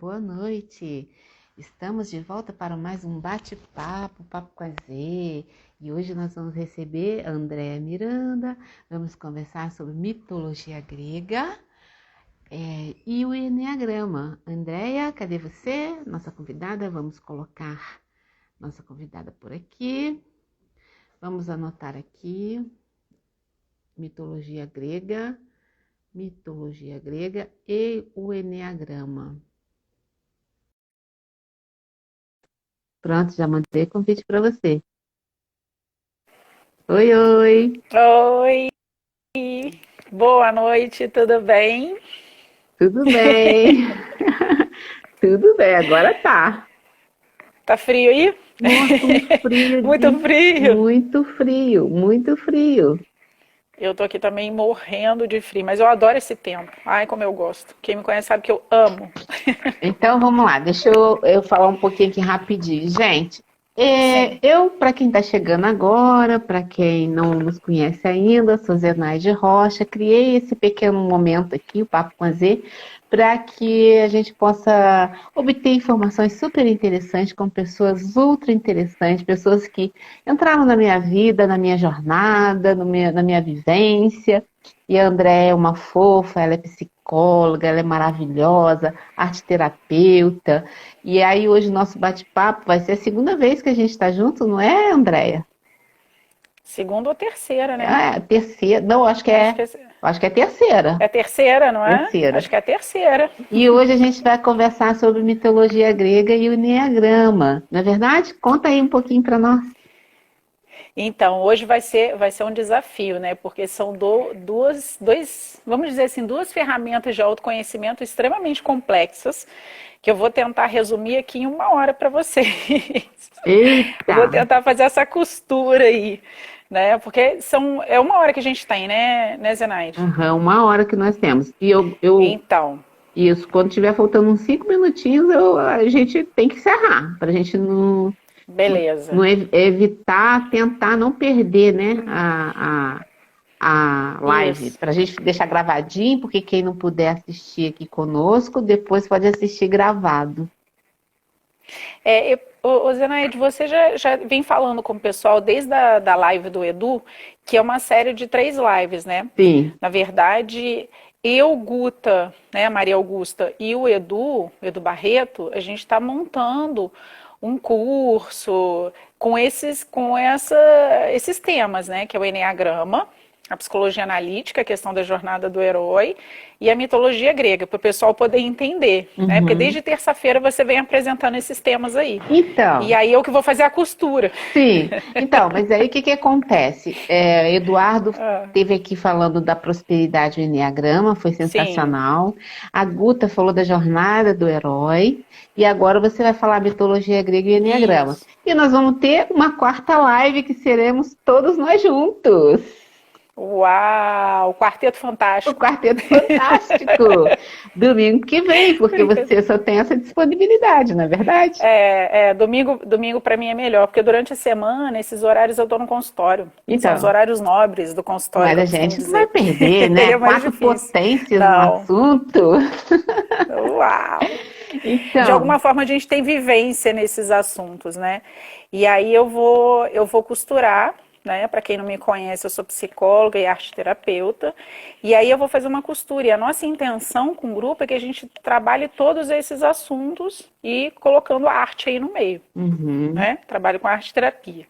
boa noite. Estamos de volta para mais um bate-papo, Papo com a Z. E hoje nós vamos receber a Andréa Miranda, vamos conversar sobre mitologia grega e o eneagrama. Andréa, cadê você? Nossa convidada, vamos colocar nossa convidada por aqui. Vamos anotar aqui, mitologia grega e o eneagrama. Pronto, já mandei convite para você. Oi, oi. Oi, boa noite, tudo bem? Tudo bem? Tudo bem, agora tá. Tá frio aí? Nossa, um frio Muito frio. muito frio, muito frio. Eu tô aqui também morrendo de frio, mas eu adoro esse tempo. Ai, como eu gosto. Quem me conhece sabe que eu amo. Então vamos lá, deixa eu falar um pouquinho aqui rapidinho. Gente, Sim. para quem está chegando agora, para quem não nos conhece ainda, sou Zenaide Rocha, criei esse pequeno momento aqui, o Papo com a Z, para que a gente possa obter informações super interessantes com pessoas ultra interessantes, pessoas que entraram na minha vida, na minha jornada, na minha vivência. E a Andréia é uma fofa, ela é psicóloga, ela é maravilhosa, arte terapeuta. E aí hoje o nosso bate-papo vai ser a segunda vez que a gente está junto, não é, Andréia? Segunda ou terceira, né? É, terceira, não, Acho que acho que é terceira. é terceira, não é? Terceira. Acho que é a terceira. E hoje a gente vai conversar sobre mitologia grega e o enneagrama. Não é verdade? Conta aí um pouquinho para nós. Então, hoje vai ser um desafio, né? Porque são vamos dizer assim, duas ferramentas de autoconhecimento extremamente complexas que eu vou tentar resumir aqui em uma hora para vocês. Eu Eita! vou tentar fazer essa costura aí, né? Porque é uma hora que a gente tem, né, Zenaide? Aham, uma hora que nós temos. E Então, isso, quando tiver faltando uns 5 minutinhos, a gente tem que encerrar, para a gente não beleza. evitar, tentar não perder, né, a live, Isso. para a gente deixar gravadinho, porque quem não puder assistir aqui conosco, depois pode assistir gravado. Zenaide, você já vem falando com o pessoal desde da live do Edu, que é uma série de 3 lives, né? Sim. Na verdade, eu, Guta, né, Maria Augusta e o Edu Barreto, a gente está montando um curso esses temas, né? Que é o Eneagrama, a psicologia analítica, a questão da jornada do herói e a mitologia grega, para o pessoal poder entender, né? Porque Uhum. desde terça-feira você vem apresentando esses temas aí. E Então, aí eu que vou fazer a costura. sim. Então, mas aí o que acontece? Eduardo esteve aqui falando da prosperidade do Enneagrama, foi Sim. sensacional. A Guta falou da jornada do herói. E agora você vai falar mitologia grega e Enneagrama. Isso. E nós vamos ter uma quarta live que seremos todos nós juntos. Uau! Quarteto O Fantástico. Quarteto Fantástico. Domingo que vem, porque você só tem essa disponibilidade, não é verdade? Domingo para mim é melhor, porque durante a semana, esses horários eu tô no consutório. São os Então, horários nobres do consultório, mas que a eu costumo gente não vai dizer. perder, Aí né? é mais Quatro difícil. potências no Não. assunto. Uau! De Então, alguma forma a gente tem vivência nesses assuntos, né? E aí eu vou costurar, né? Para quem não me conhece, eu sou psicóloga e arte terapeuta. E aí eu vou fazer uma costura. E a nossa intenção com o grupo é que a gente trabalhe todos esses assuntos e colocando a arte aí no meio, uhum. né? Trabalho com arte terapia.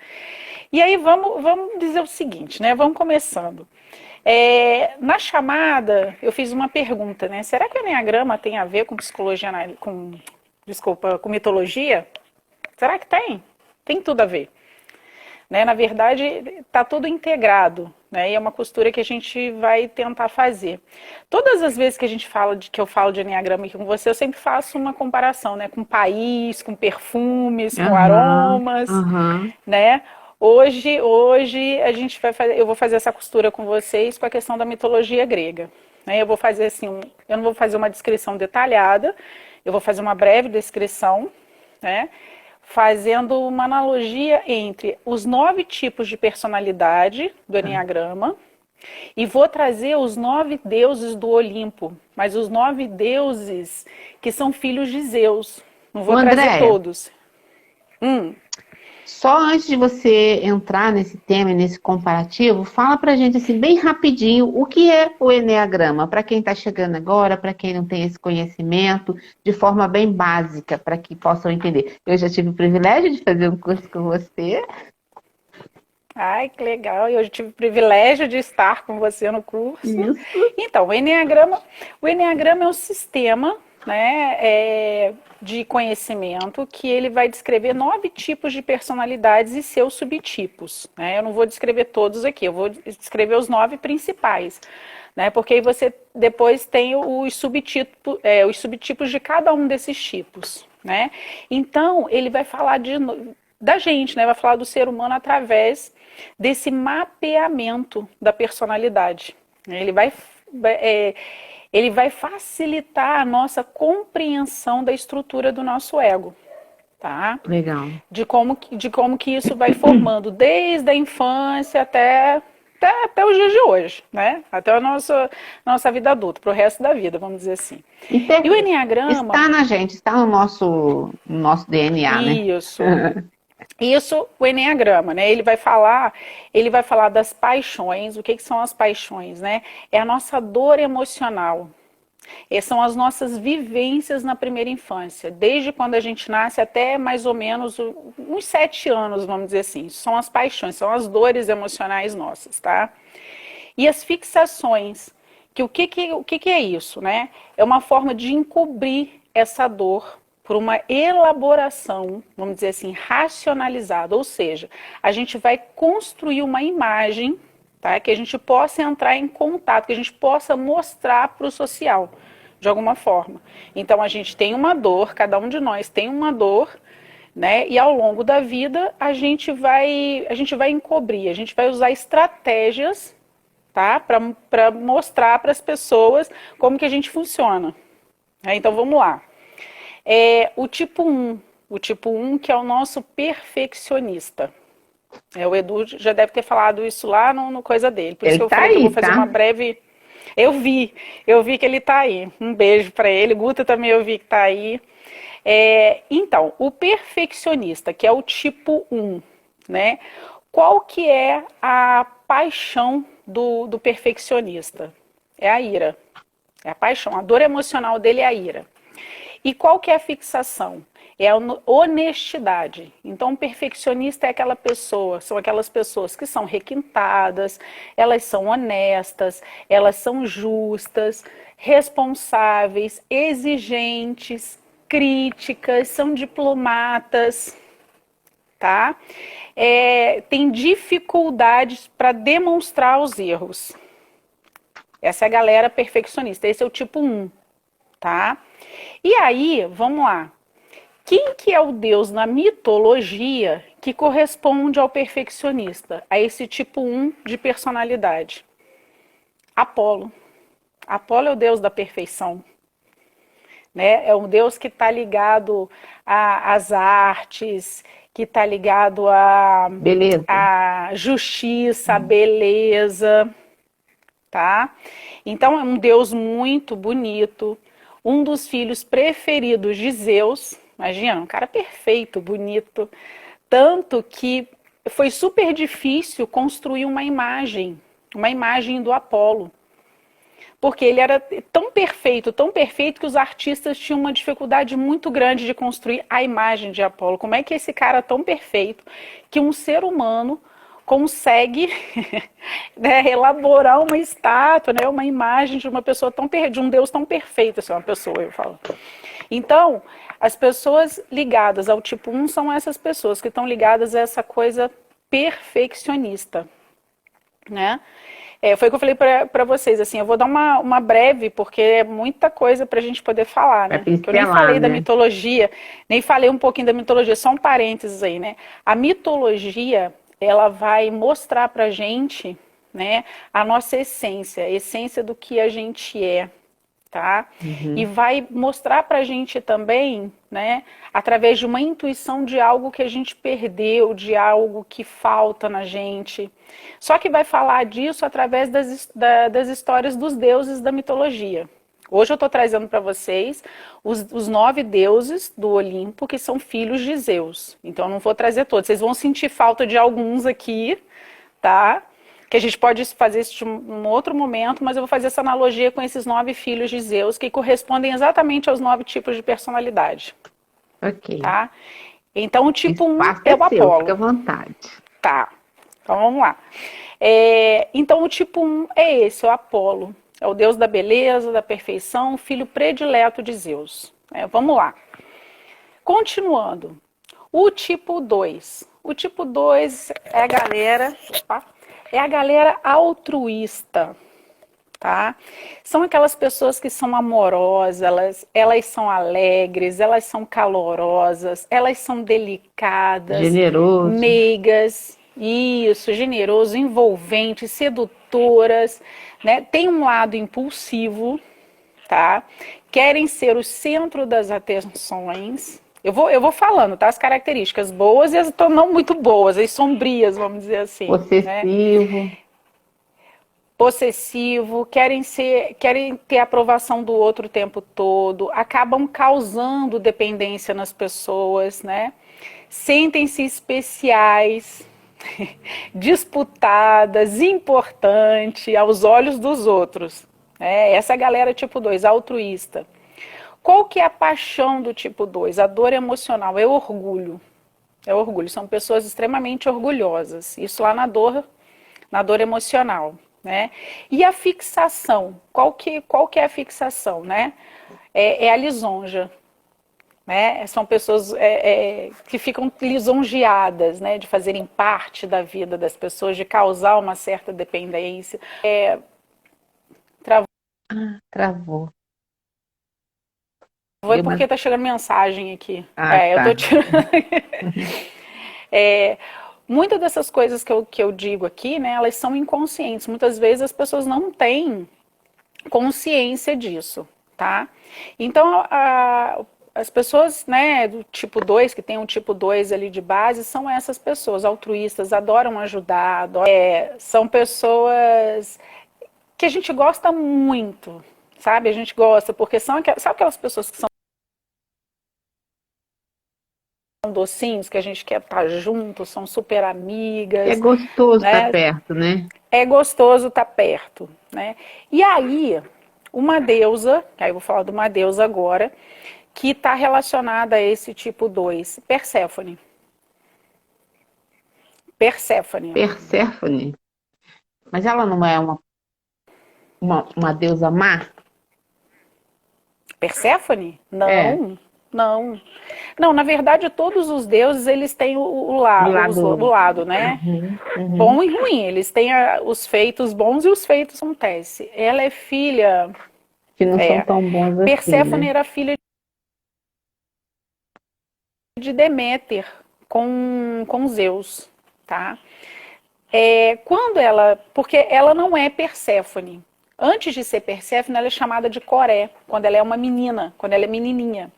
E aí vamos dizer o seguinte, né? Vamos começando. Na chamada, eu fiz uma pergunta, né? Será que o Enneagrama tem a ver com com mitologia? Será que tem? Tem tudo a ver. Né? Na verdade, está tudo integrado, né? E é uma costura que a gente vai tentar fazer. Todas as vezes que que eu falo de Enneagrama aqui com você, eu sempre faço uma comparação, né? Com país, com perfumes, com Aham, aromas, aham. né? Hoje eu vou fazer essa costura com vocês com a questão da mitologia grega. Né? Eu vou fazer assim, eu não vou fazer uma descrição detalhada, eu vou fazer uma breve descrição, né? Fazendo uma analogia entre os 9 tipos de personalidade do Enneagrama E vou trazer os 9 deuses do Olimpo, mas os 9 deuses que são filhos de Zeus. Não Ô, vou trazer Andréia, todos. Hum. só antes de você entrar nesse tema e nesse comparativo, fala pra gente assim, bem rapidinho, o que é o Eneagrama? Para quem está chegando agora, para quem não tem esse conhecimento, de forma bem básica, para que possam entender. Eu já tive o privilégio de fazer um curso com você. Ai, que legal. Eu tive o privilégio de estar com você no curso. Isso. Então, o Eneagrama é um sistema, né, de conhecimento que ele vai descrever 9 tipos de personalidades e seus subtipos. Né? Eu não vou descrever todos aqui, eu vou descrever os 9 principais. Né? Porque aí você depois tem os subtipos de cada um desses tipos. Né? Então, ele vai falar da gente, né? Vai falar do ser humano através desse mapeamento da personalidade. Ele vai facilitar a nossa compreensão da estrutura do nosso ego, tá? Legal. De como que isso vai formando desde a infância até os dias de hoje, né? Até a nossa vida adulta, para o resto da vida, vamos dizer assim. E o Eneagrama... Está na gente, está no nosso DNA, né? Isso, o Eneagrama, né? Ele vai falar das paixões. O que são as paixões, né? É a nossa dor emocional. São as nossas vivências na primeira infância, desde quando a gente nasce até mais ou menos uns 7 anos, vamos dizer assim. São as paixões, são as dores emocionais nossas, tá? E as fixações, que o que é isso, né? É uma forma de encobrir essa dor por uma elaboração, vamos dizer assim, racionalizada. Ou seja, a gente vai construir uma imagem, tá? Que a gente possa entrar em contato, que a gente possa mostrar para o social, de alguma forma. Então, a gente tem uma dor, cada um de nós tem uma dor, né? E ao longo da vida, a gente vai encobrir, a gente vai usar estratégias, tá? Para mostrar para as pessoas como que a gente funciona. Então, vamos lá. O tipo 1 que é o nosso perfeccionista. O Edu já deve ter falado isso lá no coisa dele. Por isso que eu falei que eu vou fazer uma breve... Eu vi que ele está aí. Um beijo para ele. Guta também eu vi que está aí. Então, o perfeccionista, que é o tipo 1, né? Qual que é a paixão do perfeccionista? É a ira. É a paixão. A dor emocional dele é a ira. E qual que é a fixação? É a honestidade. Então, o perfeccionista é são aquelas pessoas que são requintadas, elas são honestas, elas são justas, responsáveis, exigentes, críticas, são diplomatas, tá? Tem dificuldades para demonstrar os erros. Essa é a galera perfeccionista, esse é o tipo 1, tá? E aí, vamos lá. Quem que é o deus na mitologia que corresponde ao perfeccionista? A esse tipo 1 de personalidade? Apolo. Apolo é o deus da perfeição. Né? É um deus que está ligado às artes, que está ligado à justiça, à beleza. Tá? Então, é um deus muito bonito. Um dos filhos preferidos de Zeus, imagina, um cara perfeito, bonito, tanto que foi super difícil construir uma imagem do Apolo, porque ele era tão perfeito que os artistas tinham uma dificuldade muito grande de construir a imagem de Apolo. Como é que esse cara tão perfeito, que um ser humano consegue né, elaborar uma estátua, né, uma imagem de uma pessoa de um Deus tão perfeito, assim, uma pessoa, eu falo. Então, as pessoas ligadas ao tipo 1 são essas pessoas que estão ligadas a essa coisa perfeccionista, né? Foi o que eu falei para vocês, assim, eu vou dar uma breve, porque é muita coisa para a gente poder falar, né? Porque eu nem falei da mitologia, nem falei um pouquinho da mitologia, só um parênteses aí, né? A mitologia, ela vai mostrar para a gente, né, a nossa essência, a essência do que a gente é, tá? E Uhum. vai mostrar pra gente também, né, através de uma intuição de algo que a gente perdeu, de algo que falta na gente. Só que vai falar disso através das histórias dos deuses da mitologia. Hoje eu estou trazendo para vocês os 9 deuses do Olimpo que são filhos de Zeus. Então eu não vou trazer todos. Vocês vão sentir falta de alguns aqui, tá? Que a gente pode fazer isso em um outro momento, mas eu vou fazer essa analogia com esses 9 filhos de Zeus que correspondem exatamente aos 9 tipos de personalidade, Ok. tá? Então o O tipo 1 espaço é é o seu, fica Apolo, à vontade. tá? Então vamos lá. Então o tipo 1 é esse, o Apolo. É o deus da beleza, da perfeição, filho predileto de Zeus. Vamos lá. Continuando. O tipo 2. O tipo 2 é a galera, é a galera altruísta, tá? São aquelas pessoas que são amorosas, elas são alegres, elas são calorosas, elas são delicadas, Generoso. meigas, isso, generoso, envolventes, sedutoras, né? Tem um lado impulsivo, tá? Querem ser o centro das atenções. Eu vou falando, tá? As características boas e as não muito boas, as sombrias, vamos dizer assim, né? Possessivo. Possessivo, querem ter a aprovação do outro o tempo todo, acabam causando dependência nas pessoas, né? Sentem-se especiais, disputadas, importante aos olhos dos outros. Essa é a galera tipo 2, altruísta. Qual que é a paixão do tipo 2? A dor emocional, é orgulho. É orgulho, são pessoas extremamente orgulhosas. Isso lá na dor emocional, né? E a fixação, qual que é a fixação, né? É a lisonja, né? São pessoas que ficam lisonjeadas, né? De fazerem parte da vida das pessoas, de causar uma certa dependência. Travou. Foi Deu uma... porque tá chegando mensagem aqui. Ah, Eu tô tá. tirando. É, muitas dessas coisas que eu digo aqui, né, elas são inconscientes. Muitas vezes as pessoas não têm consciência disso, tá? Então, as pessoas, né, do tipo 2 que tem um tipo 2 ali de base, são essas pessoas altruístas, adoram ajudar, são pessoas que a gente gosta muito, sabe? A gente gosta, porque sabe aquelas pessoas que são docinhos, que a gente quer estar junto, são super É amigas, gostoso estar né? perto, né? É gostoso estar perto, né? E aí, uma deusa, aí eu vou falar de uma deusa agora, que está relacionada a esse tipo 2, Perséfone. Perséfone. Perséfone. Mas ela não é uma deusa má? Perséfone? É. Não, não. Não, na verdade, todos os deuses, eles têm Do o lado. lado, né? Uhum, uhum. Bom e ruim. Eles têm os feitos bons e os feitos acontecem. Ela é filha... Que não são É, tão bons assim, Perséfone né? era filha de Deméter com Zeus, tá? Quando porque ela não é Perséfone. Antes de ser Perséfone, ela é chamada de Coré, quando ela é uma menina, quando ela é menininha.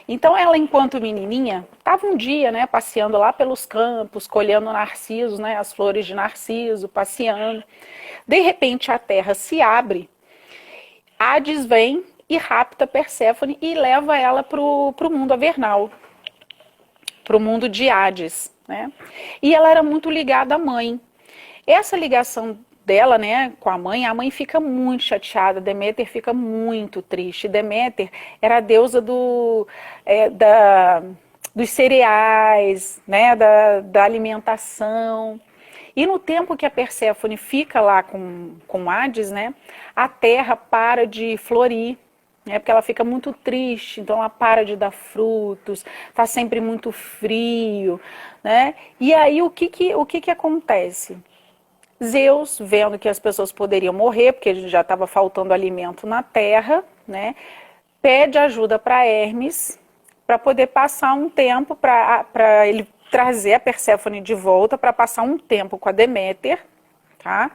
Então ela, enquanto menininha, estava um dia, né, passeando lá pelos campos, colhendo narcisos, né, as flores de narciso, passeando. De repente a terra se abre, Hades vem e rapta Perséfone e leva ela para o mundo avernal, para o mundo de Hades, né? E ela era muito ligada à mãe. Essa ligação dela, né, com a mãe fica muito chateada, Deméter fica muito triste. Deméter era a deusa dos cereais, né, da alimentação. E no tempo que a Perséfone fica lá com Hades, né, a terra para de florir, né, porque ela fica muito triste, então ela para de dar frutos, está sempre muito frio, né? E aí o que acontece? Zeus, vendo que as pessoas poderiam morrer, porque já estava faltando alimento na terra, né, pede ajuda para Hermes para poder passar um tempo, para ele trazer a Perséfone de volta, para passar um tempo com a Deméter, tá?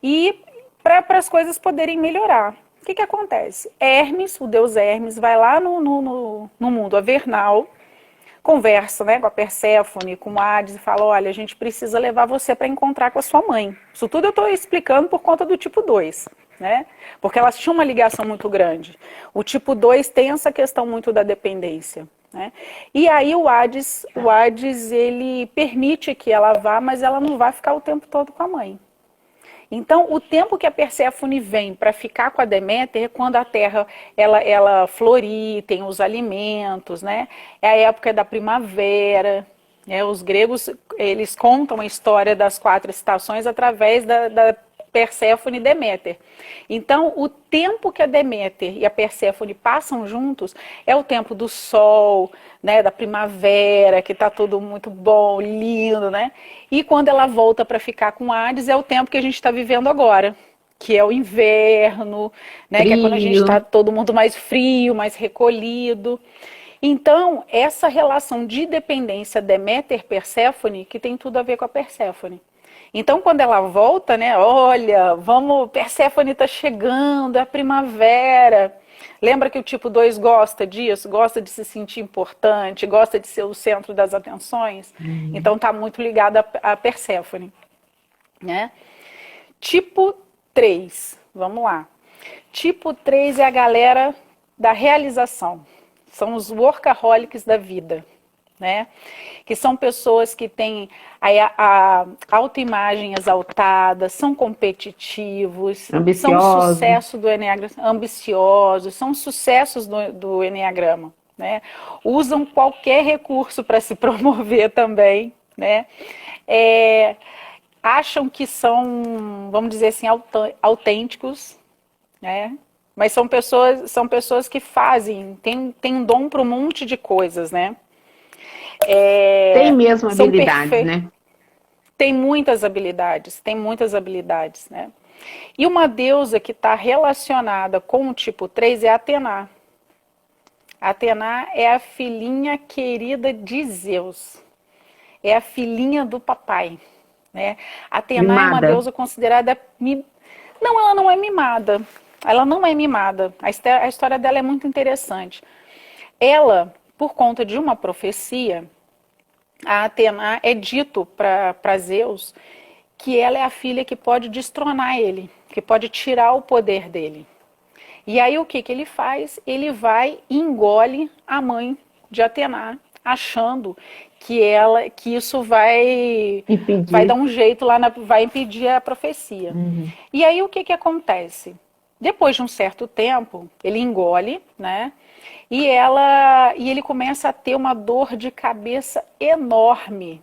E para as coisas poderem melhorar. O que acontece? Hermes, o deus Hermes, vai lá no mundo avernal, conversa, né, com a Perséfone, com o Hades e fala, olha, a gente precisa levar você para encontrar com a sua mãe. Isso tudo eu estou explicando por conta do tipo 2, né? Porque elas tinham uma ligação muito grande. O tipo 2 tem essa questão muito da dependência, né? E aí o Hades, ele permite que ela vá, mas ela não vai ficar o tempo todo com a mãe. Então, o tempo que a Perséfone vem para ficar com a Deméter é quando a terra ela florir, tem os alimentos, né? É a época da primavera. Né? Os gregos, eles contam a história das 4 estações através da Perséfone e Deméter. Então, o tempo que a Deméter e a Perséfone passam juntos é o tempo do sol, né, da primavera, que está tudo muito bom, lindo, né? E quando ela volta para ficar com Hades, é o tempo que a gente está vivendo agora, que é o inverno, né? Que é quando a gente está todo mundo mais frio, mais recolhido. Então, essa relação de dependência Deméter-Perséfone, que tem tudo a ver com a Perséfone. Então, quando ela volta, né? Olha, vamos, Perséfone está chegando, é a primavera. Lembra que o tipo 2 gosta disso? Gosta de se sentir importante, gosta de ser o centro das atenções? Então, está muito ligada a Perséfone. Né? Tipo 3, vamos lá. Tipo 3 é a galera da realização. São os workaholics da vida. Né? Que são pessoas que têm a autoimagem exaltada, são competitivos, ambiciosos. São sucesso do Eneagrama, ambiciosos, são sucessos do Eneagrama. Né? Usam qualquer recurso para se promover também. Né? Acham que são, vamos dizer assim, autênticos, né? Mas são pessoas que fazem, tem um dom para um monte de coisas, né? Tem mesmo habilidades, né? Tem muitas habilidades, né? E uma deusa que está relacionada com o tipo 3 é Atena. Atena é a filhinha querida de Zeus. É a filhinha do papai, né? Atena Mimada. É uma deusa considerada... Não, ela não é mimada. Ela não é mimada. A história dela é muito interessante. Ela, por conta de uma profecia... A Atena é dito para Zeus que ela é a filha que pode destronar ele, que pode tirar o poder dele. E aí o que ele faz? Ele vai e engole a mãe de Atena, achando que isso vai dar um jeito lá, vai impedir a profecia. E aí o que acontece? Depois de um certo tempo, ele engole, né? E ele começa a ter uma dor de cabeça enorme.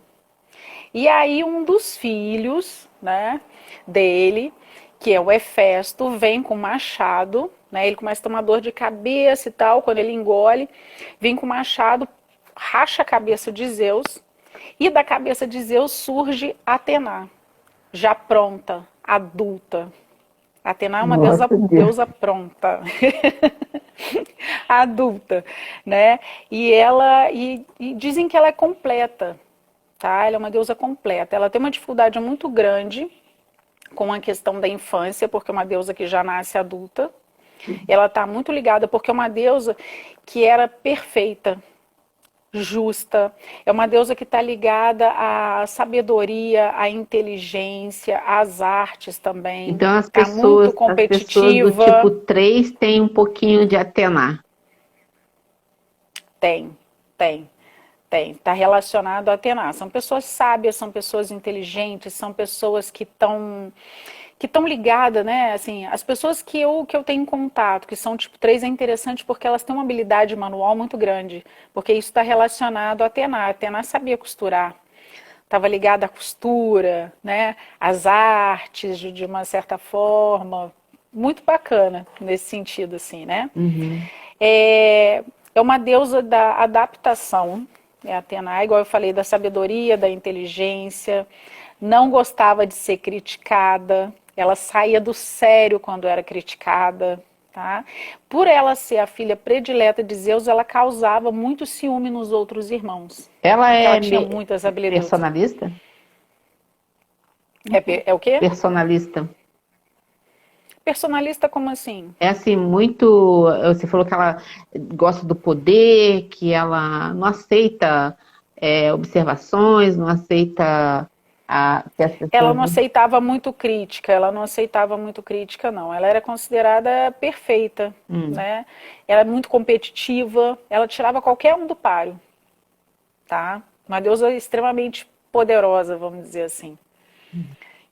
E aí um dos filhos, né, dele, que é o Hefesto, vem com um machado, né, ele começa a ter uma dor de cabeça e tal, quando ele engole, vem com o machado, racha a cabeça de Zeus, e da cabeça de Zeus surge Atena, já pronta, adulta. Atena é uma deusa pronta. Adulta, né? E dizem que ela é completa, tá? Ela é uma deusa completa. Ela tem uma dificuldade muito grande com a questão da infância, porque é uma deusa que já nasce adulta. Ela está muito ligada porque é uma deusa que era perfeita, justa. É uma deusa que está ligada à sabedoria, à inteligência, às artes também. Então as tá pessoas, muito competitiva. as pessoas do tipo 3 têm um pouquinho de Atena. Tem. Está relacionado a Atena. São pessoas sábias, são pessoas inteligentes, são pessoas que estão ligadas, né? Assim, as pessoas que eu tenho contato, que são tipo 3, é interessante porque elas têm uma habilidade manual muito grande, porque isso está relacionado a Atena. A Atena sabia costurar, estava ligada à costura, né? Às artes, de uma certa forma. Muito bacana nesse sentido, assim, né? É uma deusa da adaptação, é a Atena, igual eu falei, da sabedoria, da inteligência, não gostava de ser criticada, ela saía do sério quando era criticada, tá? Por ela ser a filha predileta de Zeus, ela causava muito ciúme nos outros irmãos. Ela tinha muitas habilidades. Personalista? É o quê? Personalista. Personalista como assim? É assim, muito. Você falou que ela gosta do poder, que ela não aceita observações, não aceita que as Ela pessoas. não aceitava muito crítica, ela não aceitava muito crítica, não. Ela era considerada perfeita, Hum, né? Ela é muito competitiva, ela tirava qualquer um do páreo, tá? Uma deusa extremamente poderosa, vamos dizer assim.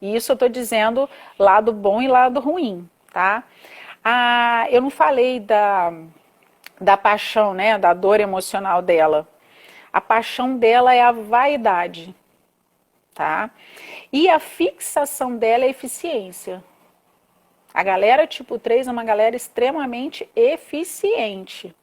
E isso eu estou dizendo lado bom e lado ruim, tá? Ah, eu não falei da paixão, né? Da dor emocional dela. A paixão dela é a vaidade, tá? E a fixação dela é a eficiência. A galera tipo 3 é uma galera extremamente eficiente,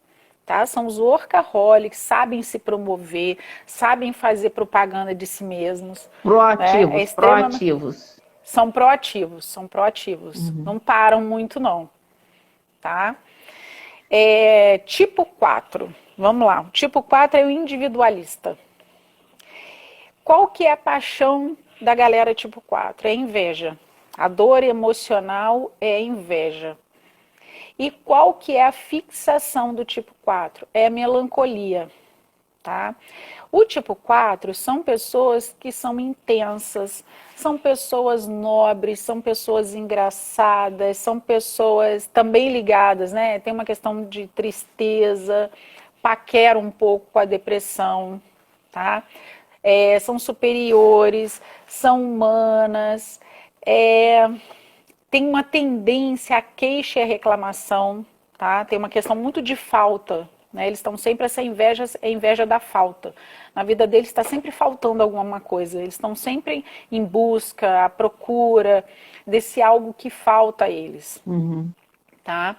tá? São os workaholics, sabem se promover, sabem fazer propaganda de si mesmos, né? É proativos, extremamente... proativos. São proativos. Uhum. Não param muito não, tá? Tipo 4. Vamos lá. O tipo 4 é o individualista. Qual que é a paixão da galera tipo 4? É inveja. A dor emocional é inveja. E qual que é a fixação do tipo 4? É a melancolia, tá? O tipo 4 são pessoas que são intensas, são pessoas nobres, são pessoas engraçadas, são pessoas também ligadas, né? Tem uma questão de tristeza, paquera um pouco com a depressão, tá? São superiores, são humanas, é, tem uma tendência à queixa e à reclamação, tá? Tem uma questão muito de falta, né? Eles estão sempre essa inveja, é inveja da falta. Na vida deles está sempre faltando alguma coisa. Eles estão sempre em busca, à procura desse algo que falta a eles, Uhum. tá?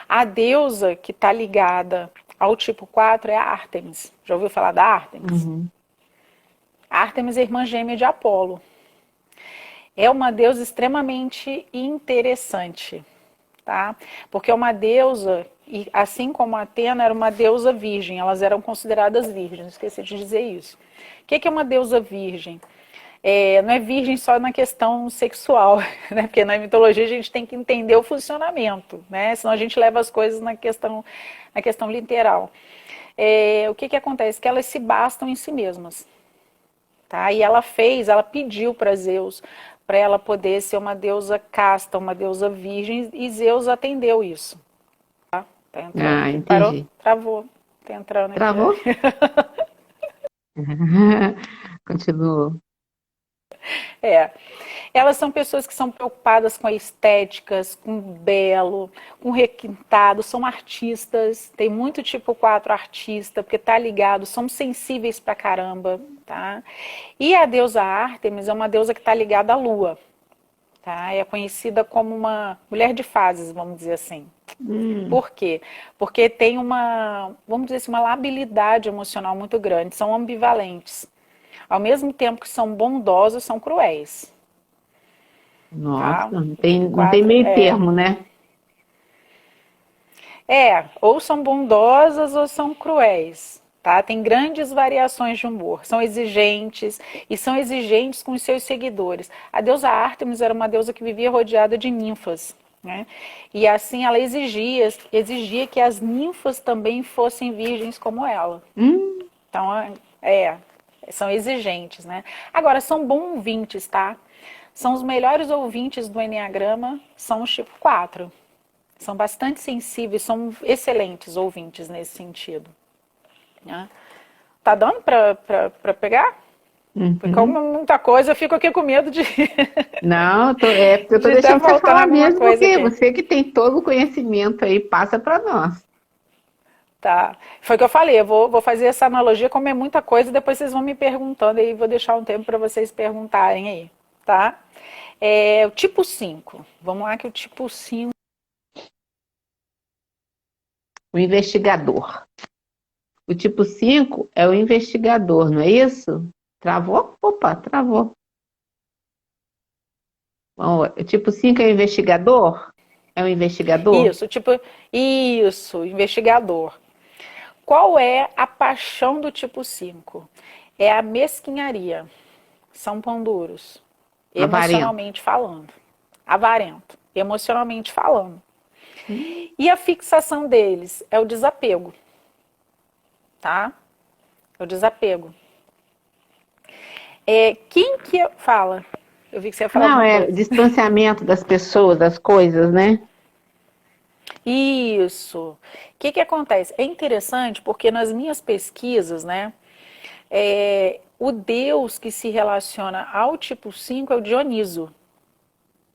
A deusa que está ligada ao tipo 4 é a Ártemis. Já ouviu falar da Ártemis? Uhum. A Ártemis é irmã gêmea de Apolo. É uma deusa extremamente interessante, tá? Porque é uma deusa, e assim como a Atena era uma deusa virgem, elas eram consideradas virgens, esqueci de dizer isso. O que é uma deusa virgem? Não é virgem só na questão sexual, né? Porque na mitologia a gente tem que entender o funcionamento, né? Senão a gente leva as coisas na questão literal. O que acontece? Que elas se bastam em si mesmas. Tá? E ela pediu para Zeus para ela poder ser uma deusa casta, uma deusa virgem, e Zeus atendeu isso. Tá entrando Ah, aqui. Parou? entendi. Travou. Tá entrando aqui. Travou? Continuou. É. Elas são pessoas que são preocupadas com a estética, com o belo, com o requintado, são artistas, tem muito tipo 4 artista, porque tá ligado, são sensíveis pra caramba, tá? E a deusa Ártemis é uma deusa que tá ligada à lua, tá? É conhecida como uma mulher de fases, vamos dizer assim. Hum, Por quê? Porque tem uma, vamos dizer assim, uma labilidade emocional muito grande, são ambivalentes. Ao mesmo tempo que são bondosos, são cruéis. nossa, Tá? não O tipo tem, não tem 4 meio termo, né? ou são bondosas ou são cruéis. Tá? Tem grandes variações de humor, são exigentes e são exigentes com os seus seguidores. A deusa Ártemis era uma deusa que vivia rodeada de ninfas, né? E assim ela exigia que as ninfas também fossem virgens como ela. Hum, Então, é, são exigentes, né? Agora, são bons ouvintes, tá? São os melhores ouvintes do Enneagrama, são os tipo 4. São bastante sensíveis, são excelentes ouvintes nesse sentido. Né? Tá dando para pegar? Porque como uhum. muita coisa, eu fico aqui com medo de Não, porque eu tô de estar deixando você faltando falar alguma mesmo, coisa porque aqui. você que tem todo o conhecimento aí, passa para nós. Tá. Foi o que eu falei, eu vou fazer essa analogia, como é muita coisa, depois vocês vão me perguntando aí, vou deixar um tempo para vocês perguntarem aí, tá? O tipo 5. Vamos lá que o tipo 5. O investigador. O tipo 5 é o investigador, não é isso? Travou? Opa, travou. Bom, o tipo 5 é o investigador? É o investigador? Isso, investigador. Qual é a paixão do tipo 5? É a mesquinharia. São pão duros, Avarento. emocionalmente falando. Avarento. emocionalmente falando. E a fixação deles é o desapego, tá? É o desapego. Quem que fala? Eu vi que você ia falar Não, alguma é coisa. distanciamento das pessoas, das coisas, né? Isso. O que acontece? É interessante porque nas minhas pesquisas, né, o Deus que se relaciona ao tipo 5 é o Dioniso,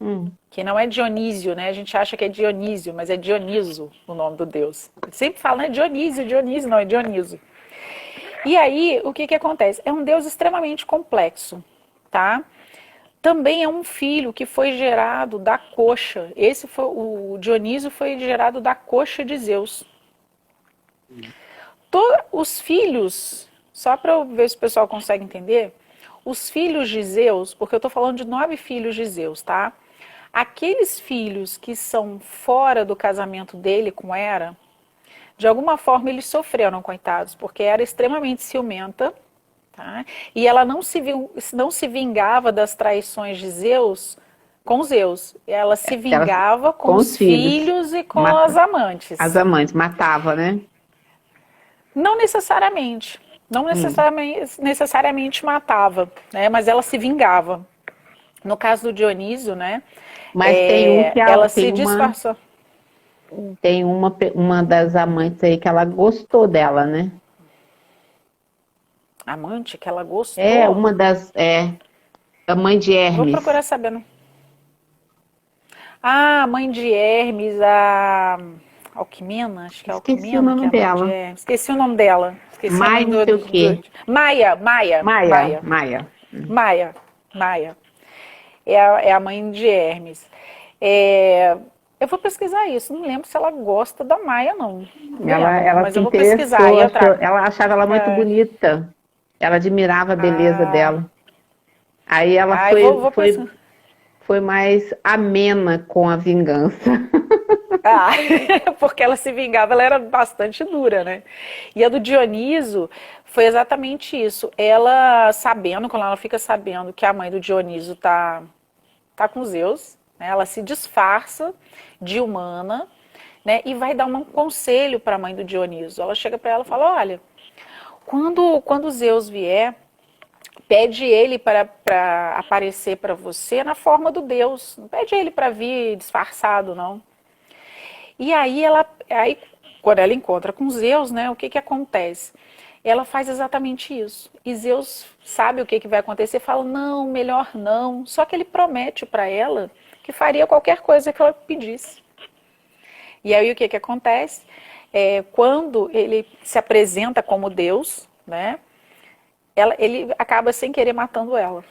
Hum. que não é Dionísio, né? A gente acha que é Dionísio, mas é Dioniso o nome do Deus. Eu sempre falo, não é Dionísio, Dionísio, não, é Dioniso. E aí, o que acontece? É um Deus extremamente complexo, tá? Também é um filho que foi gerado da coxa. O Dionísio foi gerado da coxa de Zeus. Os filhos, só para eu ver se o pessoal consegue entender, os filhos de Zeus, porque eu estou falando de 9 filhos de Zeus, tá? Aqueles filhos que são fora do casamento dele com Hera, de alguma forma eles sofreram, coitados, porque Hera extremamente ciumenta, tá? E ela não se vingava das traições de Zeus com Zeus. Ela se Elas, vingava com com os os filhos, filhos e com as mata, as amantes. amantes, matava, né? Não necessariamente. Não Hum. necessariamente matava, né? Mas ela se vingava. No caso do Dionísio, né? Mas tem um que Ela se disfarçou. tem uma das amantes aí que ela gostou dela, né? Amante que ela É, gostou. uma a mãe de Vou Hermes. procurar sabendo. Ah, a mãe de Hermes, a Alquimena, acho que é a Esqueci o Alquimena que nome é a mãe de dela. Hermes. Esqueci o nome dela. Esqueci o Mai nome não sei o quê. Maia, Maia, Maia. Maia, Maia. É a mãe de Hermes. É, eu vou pesquisar isso. Não lembro se ela gosta da Maia, não. Lembro, Ela mas se eu vou pesquisar interessou, e eu trago. ela achava ela muito É, bonita. Ela admirava a beleza ah, dela. Aí ela ai, vou pesquisar. foi mais amena com a vingança. Ah, porque ela se vingava, ela era bastante dura, né? E a do Dioniso foi exatamente isso. Ela sabendo, quando ela fica sabendo que a mãe do Dioniso tá com Zeus, né? Ela se disfarça de humana, né? E vai dar um conselho para a mãe do Dioniso. Ela chega para ela e fala: olha, quando Zeus vier, pede ele para aparecer para você na forma do Deus. Não pede ele para vir disfarçado, não. E aí quando ela encontra com Zeus, né, o que acontece? Ela faz exatamente isso. E Zeus sabe o que vai acontecer, fala, não, melhor não. Só que ele promete para ela que faria qualquer coisa que ela pedisse. E aí o que acontece? Quando ele se apresenta como Deus, né, ele acaba sem querer matando ela.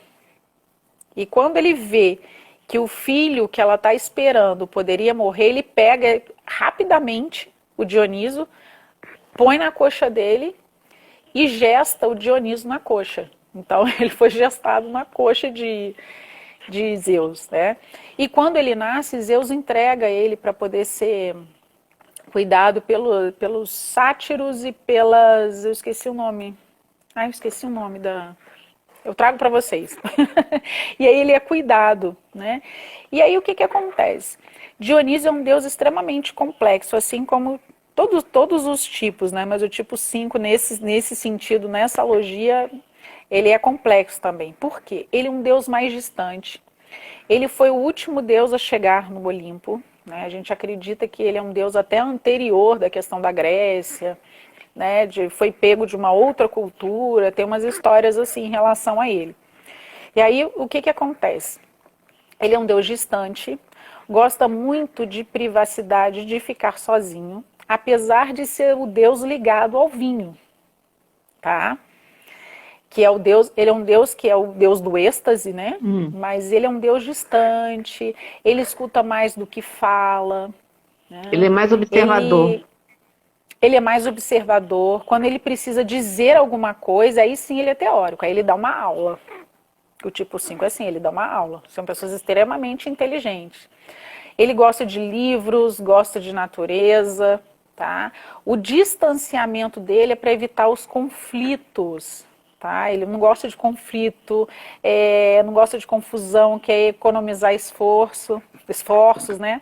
E quando ele vê que o filho que ela está esperando poderia morrer, ele pega rapidamente o Dioniso, põe na coxa dele e gesta o Dioniso na coxa. Então ele foi gestado na coxa de Zeus, né? E quando ele nasce, Zeus entrega ele para poder ser cuidado pelos sátiros e pelas... Eu esqueci o nome. Eu esqueci o nome da... Eu trago para vocês. E aí ele é cuidado, né? E aí o que acontece? Dionísio é um deus extremamente complexo, assim como todos os tipos, né? Mas o tipo 5, nesse sentido, nessa logia, ele é complexo também. Por quê? Ele é um deus mais distante. Ele foi o último deus a chegar no Olimpo, né? A gente acredita que ele é um deus até anterior da questão da Grécia, né? Foi pego de uma outra cultura, tem umas histórias assim em relação a ele. E aí o que acontece? Ele é um deus distante, gosta muito de privacidade, de ficar sozinho, apesar de ser o deus ligado ao vinho, tá? Que é o deus, ele é um deus que é o deus do êxtase, né? Hum. Mas ele é um deus distante, ele escuta mais do que fala, Ele né? é mais observador. Ele ele é mais observador. Quando ele precisa dizer alguma coisa, aí sim ele é teórico, aí ele dá uma aula. O tipo 5 é assim, ele dá uma aula. São pessoas extremamente inteligentes. Ele gosta de livros, gosta de natureza, tá? O distanciamento dele é para evitar os conflitos, tá? Ele não gosta de conflito, não gosta de confusão, quer economizar esforços, né?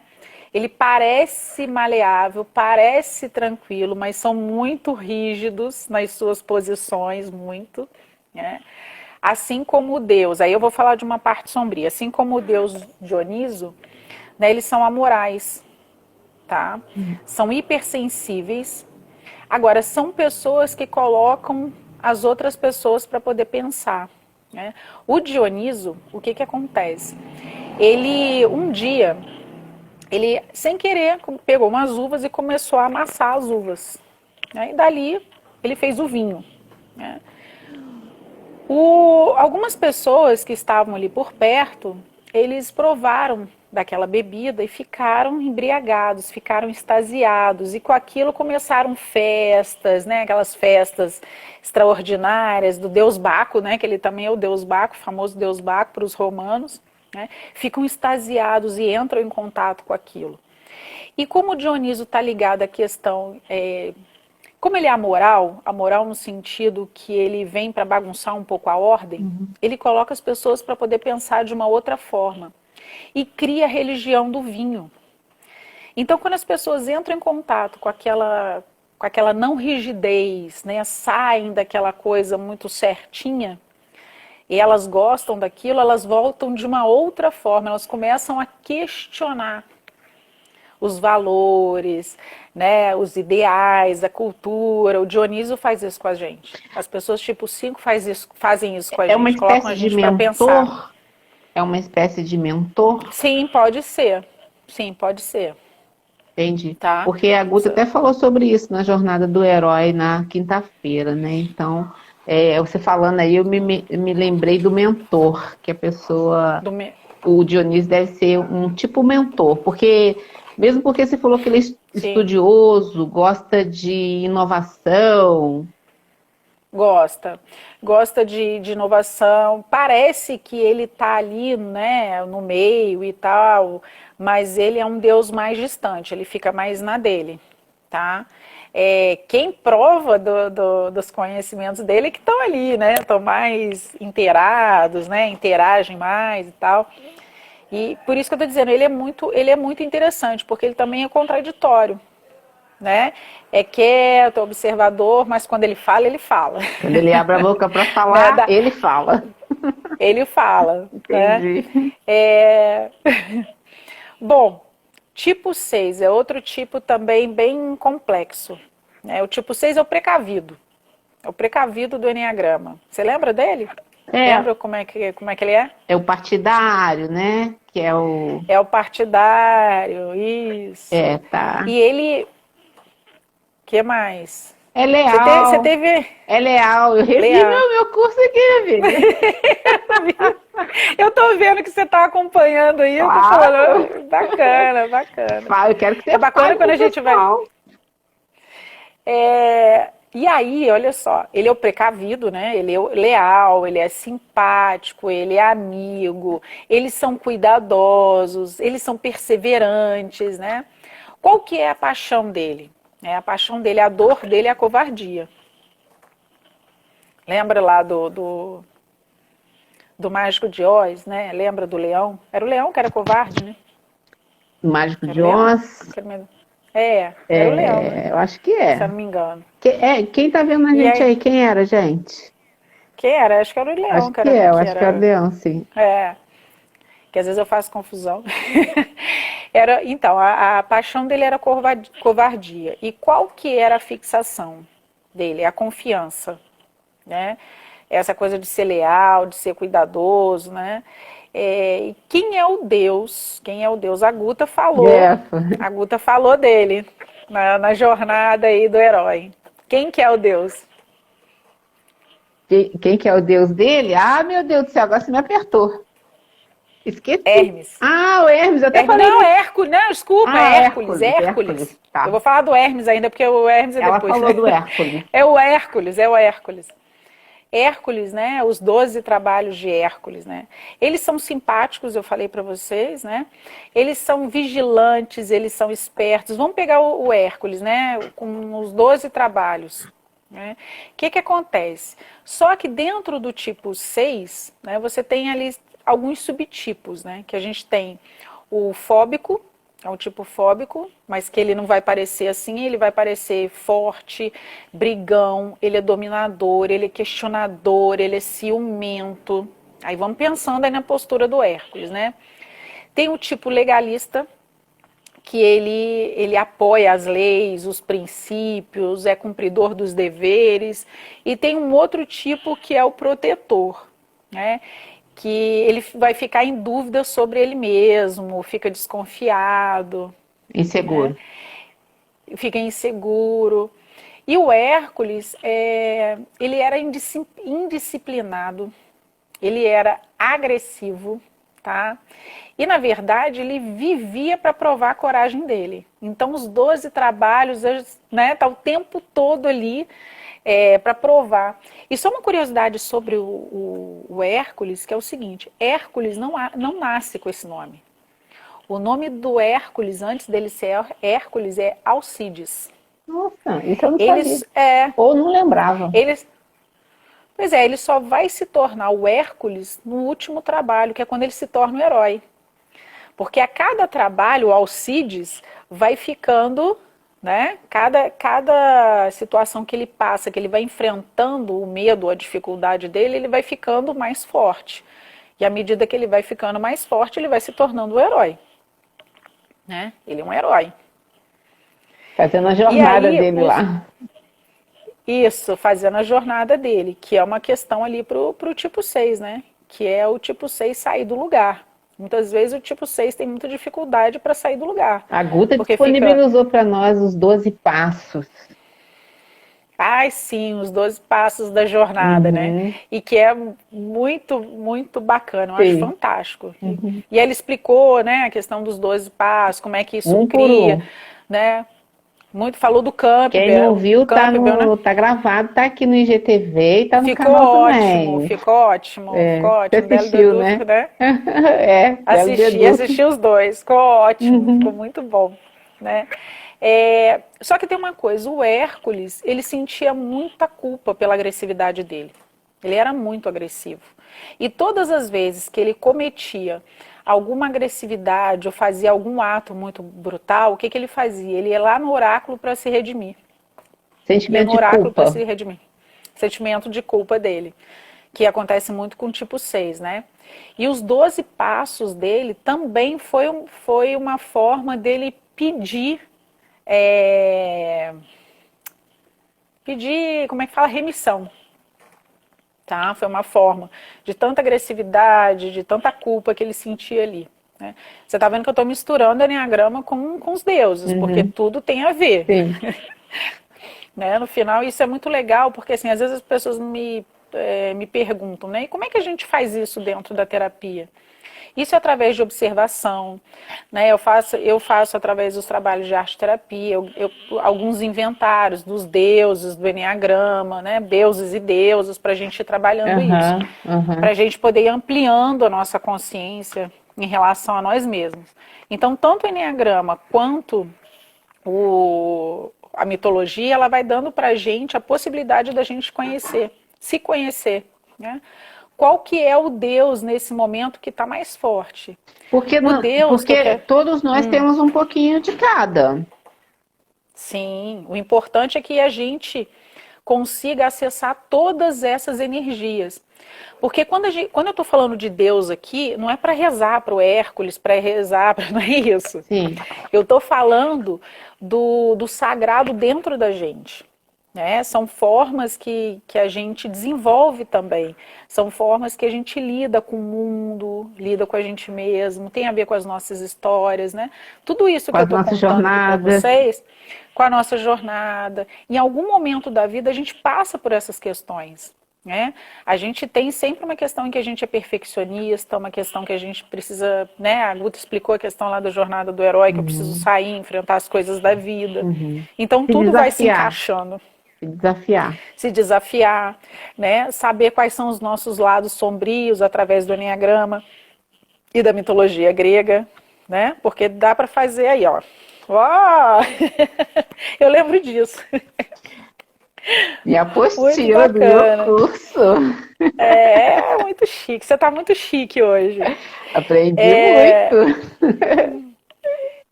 Ele parece maleável, parece tranquilo, mas são muito rígidos nas suas posições, muito, né? Assim como o Deus, aí eu vou falar de uma parte sombria, assim como o Deus Dioniso, né, eles são amorais, tá? São hipersensíveis. Agora, são pessoas que colocam as outras pessoas para poder pensar, né? O Dioniso, o que acontece? Ele, um dia, ele, sem querer, pegou umas uvas e começou a amassar as uvas, né? E dali, ele fez o vinho, né? Algumas pessoas que estavam ali por perto, eles provaram daquela bebida e ficaram embriagados, ficaram extasiados, e com aquilo começaram festas, né? Aquelas festas extraordinárias do Deus Baco, né? Que ele também é o Deus Baco, o famoso Deus Baco para os romanos, né? Ficam extasiados e entram em contato com aquilo. E como o Dioniso está ligado à questão como ele é amoral no sentido que ele vem para bagunçar um pouco a ordem, ele coloca as pessoas para poder pensar de uma outra forma. E cria a religião do vinho. Então, quando as pessoas entram em contato com aquela não rigidez, né, saem daquela coisa muito certinha, e elas gostam daquilo, elas voltam de uma outra forma, elas começam a questionar os valores, né, os ideais, a cultura. O Dioniso faz isso com a gente. As pessoas tipo 5 fazem isso com a É uma gente, colocam a espécie de gente para pensar. mentor? É uma espécie de mentor? Sim, pode ser. Sim, pode ser. Entendi. Tá? Porque a Guta até falou sobre isso na Jornada do Herói na quinta-feira, né? Então, você falando aí, eu me lembrei do mentor, que a pessoa, Do me... o Dionísio deve ser um tipo mentor, porque, mesmo porque você falou que ele é Sim, estudioso, gosta de inovação. gosta de inovação, parece que ele está ali, né, no meio e tal, mas ele é um Deus mais distante, ele fica mais na dele, tá? Quem prova dos conhecimentos dele é que estão ali, né, estão mais inteirados, né, interagem mais e tal. E por isso que eu estou dizendo, ele é muito interessante, porque ele também é contraditório, né? É quieto, é observador, mas quando ele fala, ele fala. Quando ele abre a boca para Né? falar, ele fala. Ele fala, né? Entendi. É... Bom, tipo 6 é outro tipo também bem complexo. Né? O tipo 6 é o precavido. É o precavido do Eneagrama. Você lembra dele? É, Lembra como é que ele é? é o partidário, né? Que é o. É o partidário, isso. Tá. E ele... que mais? É Você leal. teve... É leal. Eu revi Leal. meu curso aqui, amiga. Eu tô vendo que você tá acompanhando aí, eu tô Claro. falando, bacana, bacana. Eu quero que você É bacana fale quando pro a gente vai... pessoal. E aí, olha só, ele é o precavido, né? Ele é leal, ele é simpático, ele é amigo, eles são cuidadosos, eles são perseverantes, né? Qual que é a paixão dele? A paixão dele, a dor dele é a covardia. Lembra lá do Mágico de Oz, né? Lembra do leão? Era o leão que era covarde, né? O Mágico Era de o leão? Oz. Era o leão, né? Eu acho que Se eu é. não me engano. Quem tá vendo a E gente aí, aí? Quem era, gente? quem era? Acho que era o Acho leão que é, eu que acho que é o era. Leão, sim. Que às vezes eu faço confusão. Então, a paixão dele era covardia. E qual que era a fixação dele? A confiança, né? Essa coisa de ser leal, de ser cuidadoso, né? E quem é o Deus? Quem é o Deus? Jeff. A Guta falou dele na jornada aí do herói. Quem que é o Deus? Quem que é o deus dele? Ah, meu Deus do céu, agora você me apertou. Esqueci. Hermes. Ah, o Hermes, eu até Hermes, falei não, no... Hércules, não, desculpa, Ah, é Hércules, Hércules, Hércules, Hércules. Eu tá. vou falar do Hermes ainda, porque o Hermes é Ela depois. falou do Hércules. É o Hércules, é o Hércules. Hércules, né, os 12 trabalhos de Hércules, né, eles são simpáticos, eu falei para vocês, né, eles são vigilantes, eles são espertos. Vamos pegar o Hércules, né, com os 12 trabalhos. né? O que acontece? Só que dentro do tipo 6, né, você tem ali alguns subtipos, né? Que a gente tem o fóbico, é um tipo fóbico, mas que ele não vai parecer assim, ele vai parecer forte, brigão, ele é dominador, ele é questionador, ele é ciumento. Aí vamos pensando aí na postura do Hércules, né? Tem o tipo legalista, que ele apoia as leis, os princípios, é cumpridor dos deveres, e tem um outro tipo que é o protetor, né? Que ele vai ficar em dúvida sobre ele mesmo, fica desconfiado, né? Inseguro. Fica inseguro. E o Hércules, ele era indisciplinado, ele era agressivo, tá? E, na verdade, ele vivia para provar a coragem dele. Então, os 12 trabalhos, né, tá o tempo todo ali para provar. E só uma curiosidade sobre o Hércules, que é o seguinte, Hércules não nasce com esse nome. O nome do Hércules, antes dele ser Hércules, é Alcides. Nossa, isso eu não sabia. Eles, é, Ou não lembrava. eles, pois é, ele só vai se tornar o Hércules no último trabalho, que é quando ele se torna o herói. Porque a cada trabalho, o Alcides vai ficando, né? Cada situação que ele passa, que ele vai enfrentando o medo, a dificuldade dele, ele vai ficando mais forte. E à medida que ele vai ficando mais forte, ele vai se tornando o herói. Né? Ele é um herói. Fazendo a jornada aí, dele lá. Isso, fazendo a jornada dele, que é uma questão ali pro tipo 6, né? Que é o tipo 6 sair do lugar. Muitas vezes o tipo 6 tem muita dificuldade para sair do lugar. A Guta Porque fica, disponibilizou para nós os 12 passos. ai sim, os 12 passos da jornada, né? Uhum, E que é muito, muito bacana, eu acho sim. fantástico. Uhum. E ela explicou, né, a questão dos 12 passos, como é que isso Um por cria, um. né? Muito falou do Quem não viu, Campbell, né? tá gravado, tá aqui no IGTV e tá no Ficou canal ótimo, também. ficou ótimo, ficou Você ótimo. Belo assistiu, Deduto, né? né? Belo Assisti Deduto. os dois, ficou ótimo, ficou Uhum. muito bom, né? Só que tem uma coisa, o Hércules, ele sentia muita culpa pela agressividade dele. Ele era muito agressivo. E todas as vezes que ele cometia alguma agressividade ou fazia algum ato muito brutal, o que ele fazia? Ele ia lá no oráculo para se redimir. Ia Sentimento no de oráculo para se culpa. redimir. Sentimento de culpa dele, que acontece muito com o tipo 6, né? E os 12 passos dele também foi uma forma dele pedir, como é que fala? Remissão, tá? Foi uma forma de tanta agressividade, de tanta culpa que ele sentia ali. Né? Você tá vendo que eu estou misturando Enneagrama com os deuses, porque Uhum. tudo tem a ver. Sim. Né? No final, isso é muito legal, porque assim, às vezes as pessoas me perguntam, né? E como é que a gente faz isso dentro da terapia? Isso é através de observação, né? Eu faço através dos trabalhos de arte-terapia, alguns inventários dos deuses, do Enneagrama, né? Deuses e deusas, para a gente ir trabalhando isso. Aham, aham. Para a gente poder ir ampliando a nossa consciência em relação a nós mesmos. Então, tanto o Enneagrama quanto a mitologia, ela vai dando para a gente a possibilidade da gente conhecer, se conhecer, né? Qual que é o Deus nesse momento que está mais forte? Porque, O Deus que eu porque quero... todos nós temos um pouquinho de cada. Sim, o importante é que a gente consiga acessar todas essas energias. Porque quando eu estou falando de Deus aqui, não é para rezar para o Hércules, para rezar, não é isso. Sim. Eu estou falando do sagrado dentro da gente. Né? São formas que a gente desenvolve também. São formas que a gente lida com o mundo, lida com a gente mesmo, tem a ver com as nossas histórias, né? Tudo isso Com que eu as estou nossas contando aqui para jornadas. vocês, com a nossa jornada. Em algum momento da vida a gente passa por essas questões. Né? A gente tem sempre uma questão em que a gente é perfeccionista, uma questão que a gente precisa, né? A Guta explicou a questão lá da jornada do herói, que eu preciso Uhum, sair, enfrentar as coisas da vida. uhum. Então Se tudo vai se desafiar. encaixando, Se desafiar. se desafiar, né? Saber quais são os nossos lados sombrios através do Enneagrama e da mitologia grega, né? Porque dá para fazer aí, ó. Uau! Eu lembro disso. Minha Muito apostila do meu bacana. curso. É muito chique. Você tá muito chique hoje. Aprendi É, muito.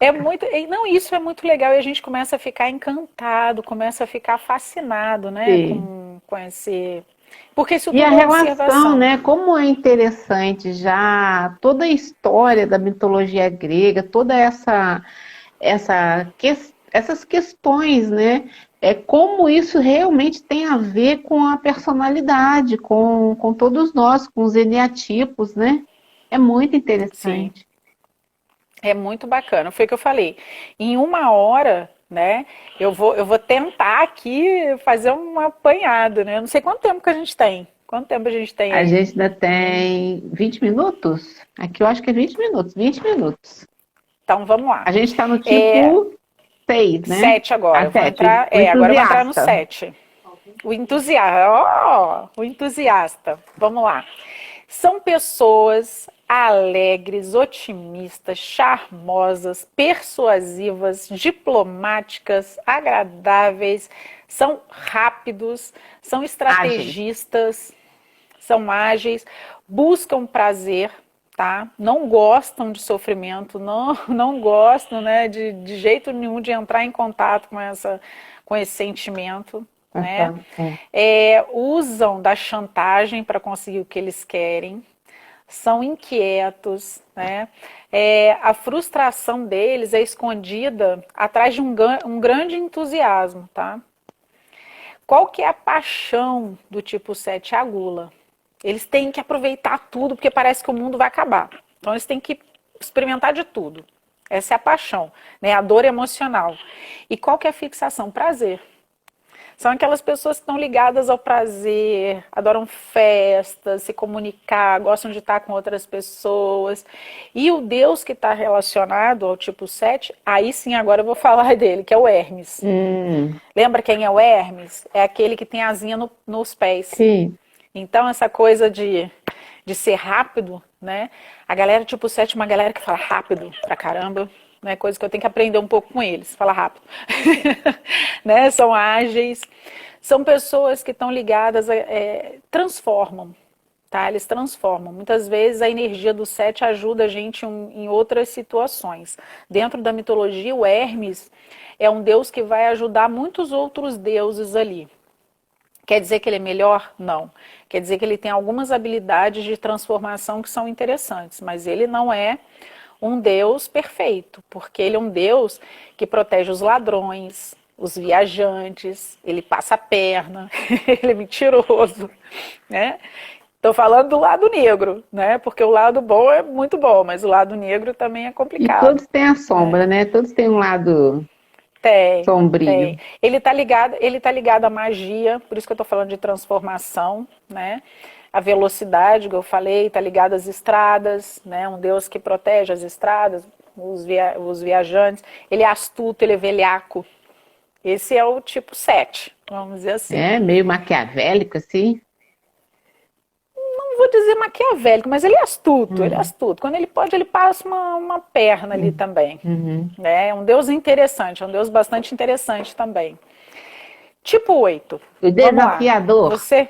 é muito. Não, isso é muito legal e a gente começa a ficar encantado, começa a ficar fascinado, né, Sim. com esse. Porque isso E a tudo é relação, observação. né? Como é interessante já toda a história da mitologia grega, toda essas questões, né? É como isso realmente tem a ver com a personalidade, com todos nós, com os eneatipos, né? É muito Sim. interessante. É muito bacana. Foi o que eu falei. Em 1 hora, né? Eu vou tentar aqui fazer um apanhado, né? Eu não sei quanto tempo que a gente tem. Quanto tempo a gente tem A aí? gente ainda tem 20 minutos? Aqui eu acho que é 20 minutos, 20 minutos. Então vamos A lá. gente está no É, tipo 6, né? 7 agora. A Eu vou 7, entrar. o Agora eu vou entrar no entusiasta. 7. O entusiasta. O entusiasta. Vamos lá. São pessoas alegres, otimistas, charmosas, persuasivas, diplomáticas, agradáveis, são rápidos, são Ágeis. estrategistas, são ágeis, buscam prazer, tá? Não gostam de sofrimento, não gostam, né, de jeito nenhum de entrar em contato com esse sentimento, né? É. Usam da chantagem para conseguir o que eles querem, são inquietos, né? A frustração deles é escondida atrás de um grande entusiasmo, tá? Qual que é a paixão do tipo 7? A gula. Eles têm que aproveitar tudo porque parece que o mundo vai acabar. Então eles têm que experimentar de tudo. Essa é a paixão, né? A dor emocional. E qual que é a fixação? Prazer. São aquelas pessoas que estão ligadas ao prazer, adoram festas, se comunicar, gostam de estar com outras pessoas. E o Deus que está relacionado ao tipo 7, aí sim agora eu vou falar dele, que é o Hermes. Hum, Lembra quem é o Hermes? É aquele que tem asinha nos pés. sim. Então, essa coisa de ser rápido, né? A galera tipo 7 é uma galera que fala rápido pra caramba, né? Coisa que eu tenho que aprender um pouco com eles, falar rápido. Né? São ágeis, são pessoas que estão ligadas transformam, tá? Eles transformam. Muitas vezes a energia do 7 ajuda a gente em outras situações. Dentro da mitologia, o Hermes é um deus que vai ajudar muitos outros deuses ali. Quer dizer que ele é melhor? Não. Quer dizer que ele tem algumas habilidades de transformação que são interessantes, mas ele não é um Deus perfeito, porque ele é um Deus que protege os ladrões, os viajantes, ele passa a perna, ele é mentiroso, né? Estou falando do lado negro, né? Porque o lado bom é muito bom, mas o lado negro também é E complicado, todos têm a né? sombra, né? Todos têm um lado Tem, tem. sombrio. Ele tá ligado à magia, por isso que eu estou falando de transformação, né? A velocidade, que eu falei, está ligado às estradas, né? Um Deus que protege as estradas, os viajantes. Ele é astuto, ele é velhaco. Esse é o tipo 7, vamos dizer assim. É meio maquiavélico, assim. Não vou dizer maquiavélico, mas ele é astuto, ele é Hum, astuto. Quando ele pode, ele passa uma perna ali hum, também. uhum. Né? É um Deus interessante, é um Deus bastante interessante também. Tipo 8. O Vamos lá. desafiador. Você?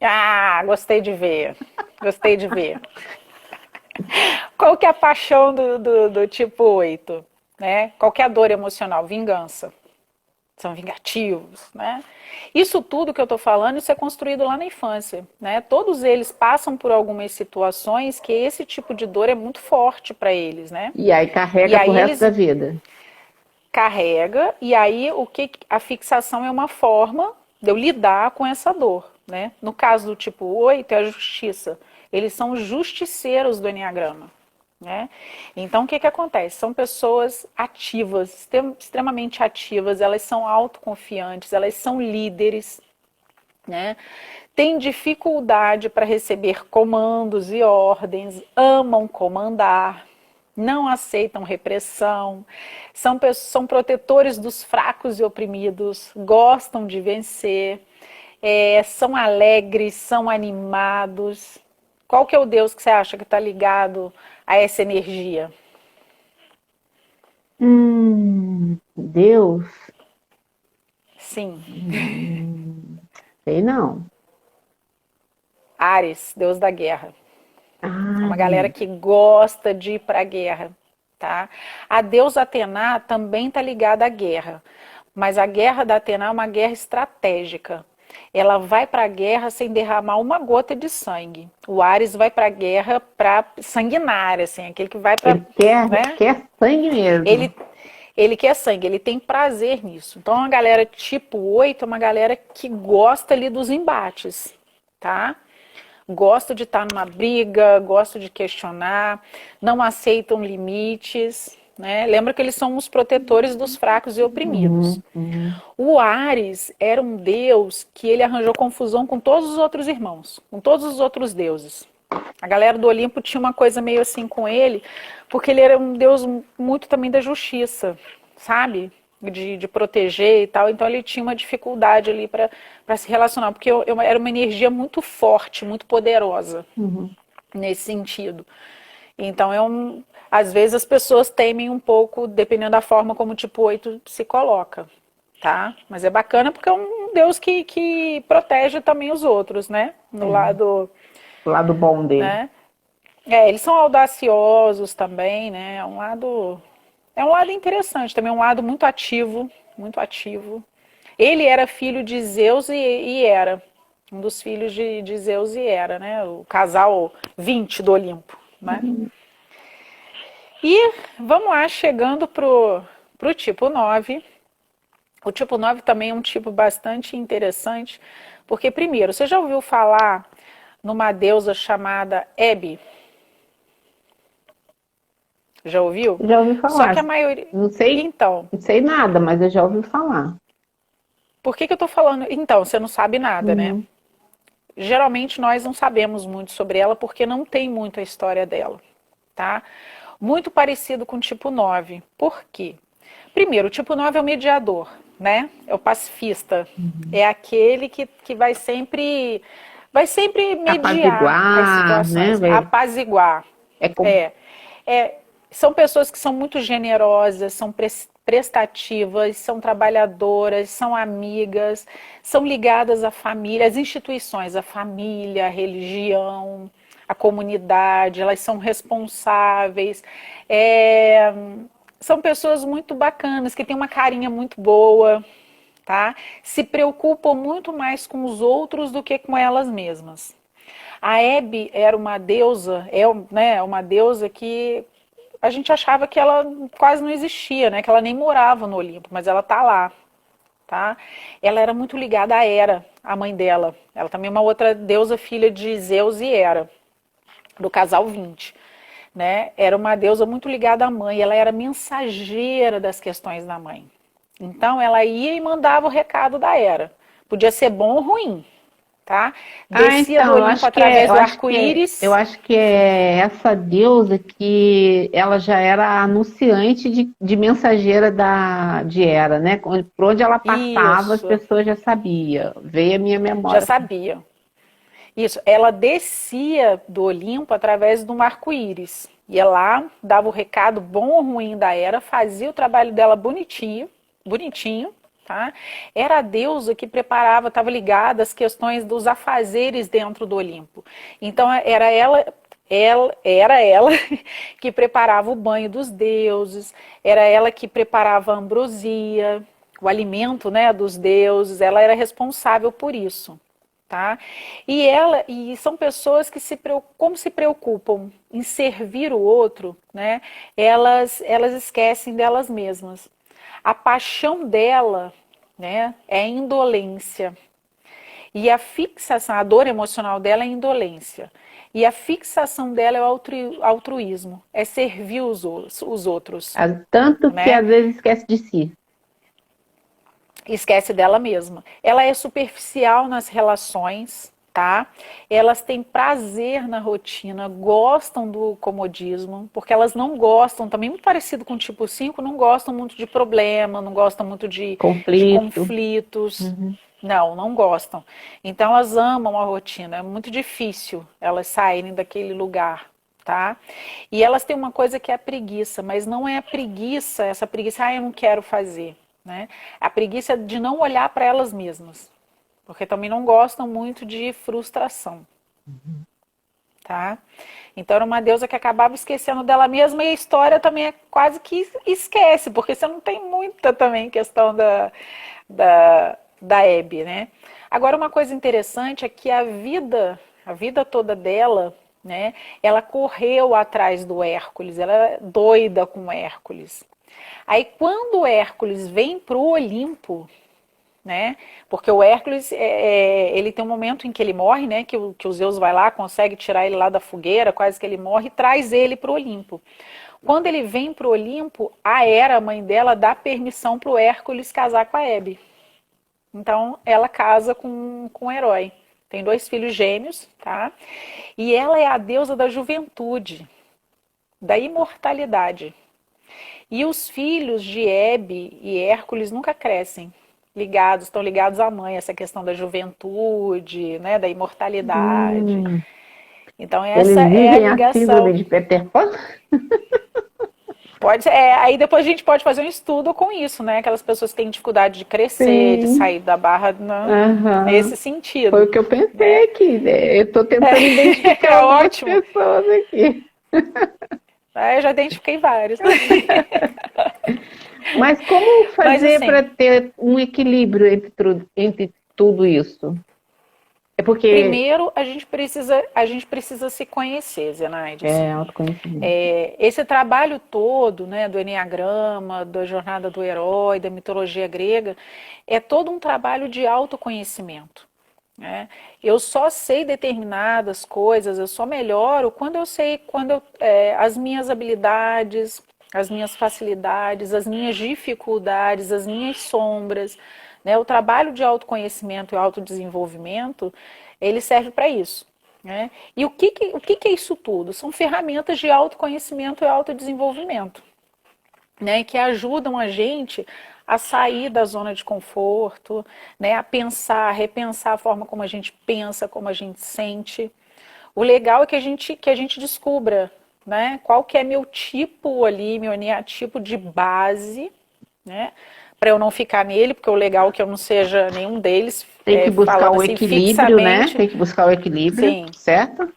Ah, gostei de ver. Gostei de ver. Qual que é a paixão do tipo 8? Né? Qual que é a dor emocional? Vingança. São vingativos, né? Isso tudo que eu estou falando, isso é construído lá na infância, né? Todos eles passam por algumas situações que esse tipo de dor é muito forte para eles, né? E aí E carrega pro aí resto da eles vida. carrega e aí o que a fixação é uma forma de eu lidar com essa dor, né? No caso do tipo 8 é a justiça. Eles são justiceiros do enneagrama, né? Então o que acontece? São pessoas ativas, extremamente ativas, elas são autoconfiantes, elas são líderes, né? Têm dificuldade para receber comandos e ordens, amam comandar, não aceitam repressão, são protetores dos fracos e oprimidos, gostam de vencer, são alegres, são animados. Qual que é o Deus que você acha que está ligado a essa energia? Deus. Sim. Sei não. Áries, deus da guerra. É uma galera Ai, que gosta de ir para a guerra, tá? A deusa Atena também está ligada à guerra, mas a guerra da Atena é uma guerra estratégica. Ela vai para a guerra sem derramar uma gota de sangue. O Ares vai para a guerra para sanguinária, assim, aquele que vai para, ele quer, né? quer sangue mesmo. Ele ele quer sangue, ele tem prazer nisso. Então, a galera tipo 8 é uma galera que gosta ali dos embates, tá? Gosta de estar numa briga, gosta de questionar, não aceitam limites, né? Lembra que eles são os protetores dos fracos e oprimidos. Uhum. O Ares era um deus que ele arranjou confusão com todos os outros irmãos, com todos os outros deuses. A galera do Olimpo tinha uma coisa meio assim com ele, porque ele era um deus muito também da justiça, sabe? De proteger e tal. Então ele tinha uma dificuldade ali para se relacionar, porque era uma energia muito forte, muito poderosa Uhum. nesse sentido. Então às vezes as pessoas temem um pouco, dependendo da forma como o tipo 8 se coloca, tá? Mas é bacana porque é um deus que protege também os outros, né? No É, lado, o lado bom dele. né? Eles são audaciosos também, né? É um lado interessante, também um lado muito ativo, muito ativo. Ele era filho de Zeus e Hera, um dos filhos de Zeus e Hera, né? O casal 20 do Olimpo, né? E vamos lá, chegando pro tipo 9. O tipo 9 também é um tipo bastante interessante, porque primeiro, você já ouviu falar numa deusa chamada Hebe? Já ouviu? Já ouvi Só que a falar. maioria. Não sei, Então, não sei nada, mas eu já ouvi falar. por que eu tô falando? Então, você não sabe nada, né? Uhum. Geralmente nós não sabemos muito sobre ela porque não tem muito a história dela, tá? Muito parecido com o tipo 9. Por quê? Primeiro, o tipo 9 é o mediador, né? É o pacifista. Uhum. É aquele que vai sempre mediar as Apaziguar, né? situações, apaziguar. É como. É, são pessoas que são muito generosas, são prestativas, são trabalhadoras, são amigas, são ligadas à família, às instituições, à família, à religião, à comunidade, elas são responsáveis. É, são pessoas muito bacanas, que têm uma carinha muito boa, tá? Se preocupam muito mais com os outros do que com elas mesmas. A Hebe era uma deusa, né, uma deusa que a gente achava que ela quase não existia, né, que ela nem morava no Olimpo, mas ela tá lá, tá? Ela era muito ligada a Hera, a mãe dela. Ela também é uma outra deusa filha de Zeus e Hera, do casal 20, né? Era uma deusa muito ligada à mãe, ela era mensageira das questões da mãe. Então ela ia e mandava o recado da Hera. Podia ser bom ou ruim, tá? Ah, Descia do então, Olimpo através do eu arco-íris. acho que é essa deusa que ela já era anunciante de mensageira de Hera, né? Por onde ela passava, as Isso, pessoas já sabiam. Veio a minha já memória. sabia. Isso, ela descia do Olimpo através do arco-íris. Ia lá, dava o recado bom ou ruim da Hera, fazia o trabalho dela bonitinho, bonitinho, tá? Era a deusa que preparava, estava ligada às questões dos afazeres dentro do Olimpo. Então era ela que preparava o banho dos deuses, era ela que preparava a ambrosia, o alimento, né, dos deuses, ela era responsável por isso. Tá? E são pessoas que como se preocupam em servir o outro, né? Elas esquecem delas mesmas. A paixão dela, né, é a indolência. E a fixação, a dor emocional dela é a indolência. E a fixação dela é o altruísmo, é servir os outros, Tanto que né? às vezes esquece de si. Esquece dela mesma. Ela é superficial nas relações, tá? Elas têm prazer na rotina, gostam do comodismo, porque elas não gostam, também muito parecido com o tipo 5, não gostam muito de problema, não gostam muito de Conflito. conflitos. Uhum. Não gostam. Então elas amam a rotina, é muito difícil elas saírem daquele lugar. Tá? E elas têm uma coisa que é a preguiça, mas não é a preguiça, essa preguiça, eu não quero fazer. né? A preguiça de não olhar para elas mesmas, porque também não gostam muito de frustração, tá? Então era uma deusa que acabava esquecendo dela mesma e a história também é quase que esquece, porque você não tem muita também questão da Hebe, né? Agora uma coisa interessante é que a vida toda dela, né, ela correu atrás do Hércules, ela é doida com o Hércules. Aí quando o Hércules vem para o Olimpo, né? Porque o Hércules, ele tem um momento em que ele morre, né? Que o Zeus vai lá, consegue tirar ele lá da fogueira, quase que ele morre, e traz ele para o Olimpo. Quando ele vem para o Olimpo, a Hera, a mãe dela, dá permissão para o Hércules casar com a Hebe. Então, ela casa com um herói. Tem 2 filhos gêmeos, tá? E ela é a deusa da juventude, da imortalidade. E os filhos de Hebe e Hércules nunca crescem. Estão ligados à mãe, essa questão da juventude, né, da imortalidade. Então essa Eles é a vivem a ligação. síndrome de Peter Pan? Aí depois a gente pode fazer um estudo com isso, né? Aquelas pessoas que têm dificuldade de crescer, de Sim. sair da barra, né, Aham. nesse sentido. Foi o que eu pensei aqui, né? Eu estou tentando identificar algumas ótimo. pessoas aqui. Eu já identifiquei vários. Mas como fazer assim, para ter um equilíbrio entre tudo isso? É porque primeiro a gente precisa se conhecer, Zenaide. autoconhecimento. Esse trabalho todo, né, do Eneagrama, da jornada do herói, da mitologia grega, é todo um trabalho de autoconhecimento. Né? Eu só sei determinadas coisas, eu só melhoro quando eu sei as minhas habilidades, as minhas facilidades, as minhas dificuldades, as minhas sombras. Né? O trabalho de autoconhecimento e autodesenvolvimento, ele serve para isso. Né? E o que é isso tudo? São ferramentas de autoconhecimento e autodesenvolvimento, né? Que ajudam a gente a sair da zona de conforto, né? A pensar, a repensar a forma como a gente pensa, como a gente sente. O legal é que a gente descubra, né? Qual que é meu tipo ali, meu eneatipo de base, né? Para eu não ficar nele, porque o legal é que eu não seja nenhum deles, Tem que buscar falando o assim equilíbrio, né? fixamente. Tem que buscar o equilíbrio, Sim. certo?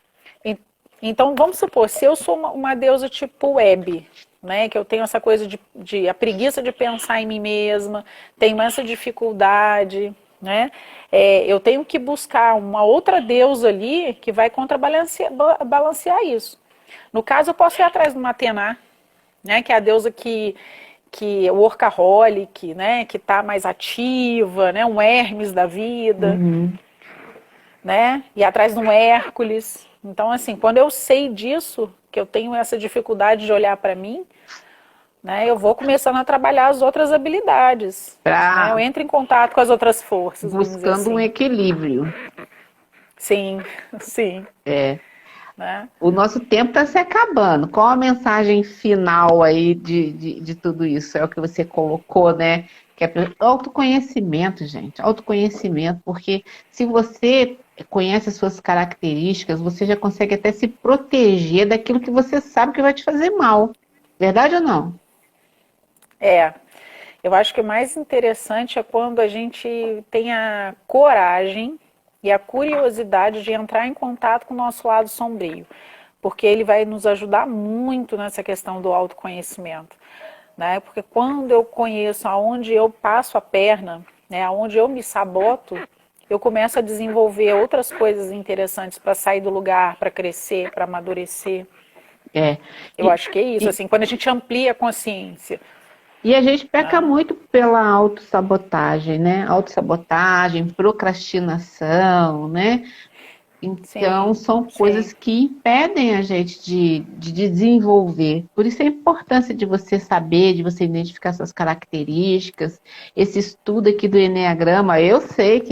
Então, vamos supor, se eu sou uma deusa tipo Hebe, né, que eu tenho essa coisa de a preguiça de pensar em mim mesma, tenho essa dificuldade, né, eu tenho que buscar uma outra deusa ali que vai balancear isso. No caso, eu posso ir atrás de uma Atena, né, que é a deusa que é o workaholic, né, que está mais ativa, né, um Hermes da vida, né, e atrás de um Hércules. Então, assim, quando eu sei disso, que eu tenho essa dificuldade de olhar para mim, né, eu vou começando a trabalhar as outras habilidades. Né, eu entro em contato com as outras forças, vamos dizer Buscando um assim. equilíbrio. Sim, sim. Né? O nosso tempo está se acabando. Qual a mensagem final aí de tudo isso? É o que você colocou, né? Que é autoconhecimento, gente. Autoconhecimento, porque se você conhece as suas características, você já consegue até se proteger daquilo que você sabe que vai te fazer mal. Verdade ou não? Eu acho que o mais interessante é quando a gente tem a coragem e a curiosidade de entrar em contato com o nosso lado sombrio, porque ele vai nos ajudar muito nessa questão do autoconhecimento, né? Porque quando eu conheço aonde eu passo a perna, né, aonde eu me saboto, eu começo a desenvolver outras coisas interessantes para sair do lugar, para crescer, para amadurecer. Eu acho que é isso, assim, quando a gente amplia a consciência. E a gente peca muito pela autossabotagem, né? Autossabotagem, procrastinação, né? Então, são coisas que impedem a gente de desenvolver. Por isso a importância de você saber, de você identificar suas características. Esse estudo aqui do Eneagrama, eu sei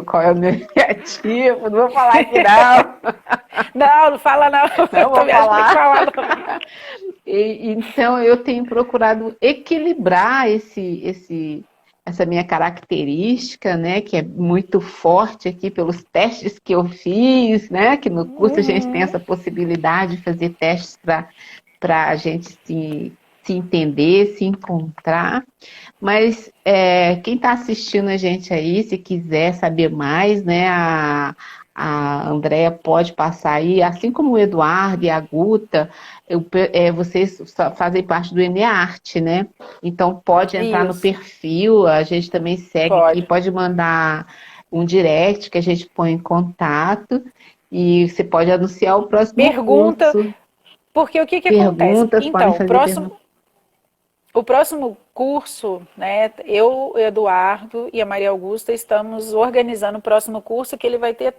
qual é o meu eneatipo, não vou falar aqui não. Não fala não. Não vou falar. Então, eu tenho procurado equilibrar essa minha característica, né, que é muito forte aqui pelos testes que eu fiz, né, que no curso a gente tem essa possibilidade de fazer testes para a gente se se entender, se encontrar. Mas quem está assistindo a gente aí, se quiser saber mais, né, a Andrea pode passar aí, assim como o Eduardo e a Guta, vocês fazem parte do Enearte, né? Então pode entrar no Isso, perfil, a gente também segue aqui, pode. pode mandar um direct que a gente põe em contato e você pode anunciar o próximo Pergunta, curso. porque o que que acontece? Perguntas, podem Então, fazer perguntas. o próximo curso, né, eu, o Eduardo e a Maria Augusta estamos organizando o próximo curso que ele vai ter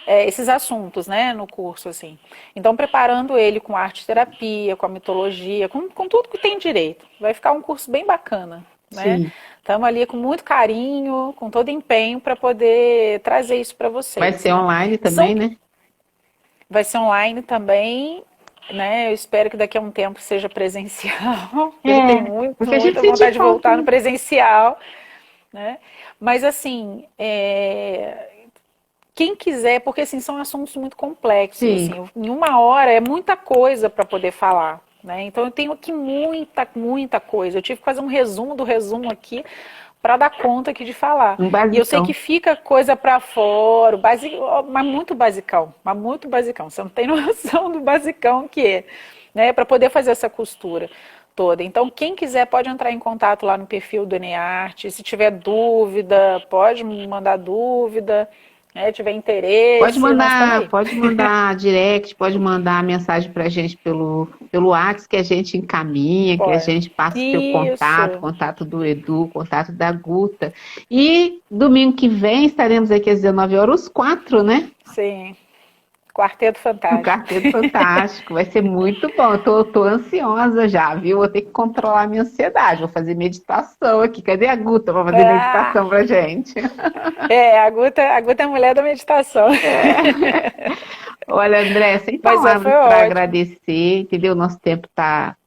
esses assuntos, né, no curso, assim. Então, preparando ele com arte terapia, com a mitologia, com tudo que tem direito. Vai ficar um curso bem bacana, né? Sim. Estamos ali com muito carinho, com todo empenho para poder trazer isso para Vai vocês, ser né? online também, São, né? vai ser online também, né? Eu espero que daqui a um tempo seja presencial. Eu tenho Porque a gente muita sente vontade de falta, voltar no né? presencial, né? Mas assim, quem quiser, porque assim, são assuntos muito complexos, Sim. assim, em uma hora é muita coisa para poder falar, né? Então eu tenho aqui muita coisa. Eu tive que fazer um resumo do resumo aqui para dar conta aqui de falar. Um E eu sei basicão. que fica coisa para fora, mas muito basicão, mas muito basicão. Você não tem noção do basicão que é, né? Para poder fazer essa costura toda. Então, quem quiser pode entrar em contato lá no perfil do Enearte. Se tiver dúvida, pode mandar dúvida, né? Tiver interesse, nós estamos aí. Pode mandar direct, pode mandar mensagem pra gente pelo WhatsApp que a gente encaminha, que a Pode. gente passa o seu contato, Isso, contato do Edu, contato da Guta. E domingo que vem estaremos aqui às 19 horas, os quatro, né? sim. Quarteto O Fantástico. Quarteto Fantástico, vai ser muito bom. Eu tô ansiosa já, viu? Vou ter que controlar a minha ansiedade. Vou fazer meditação aqui. Cadê a Guta para fazer Ah, meditação pra gente? a Guta é a mulher da meditação. Olha, André, sem Mas palavras foi para ótimo. agradecer, entendeu? Nosso tempo está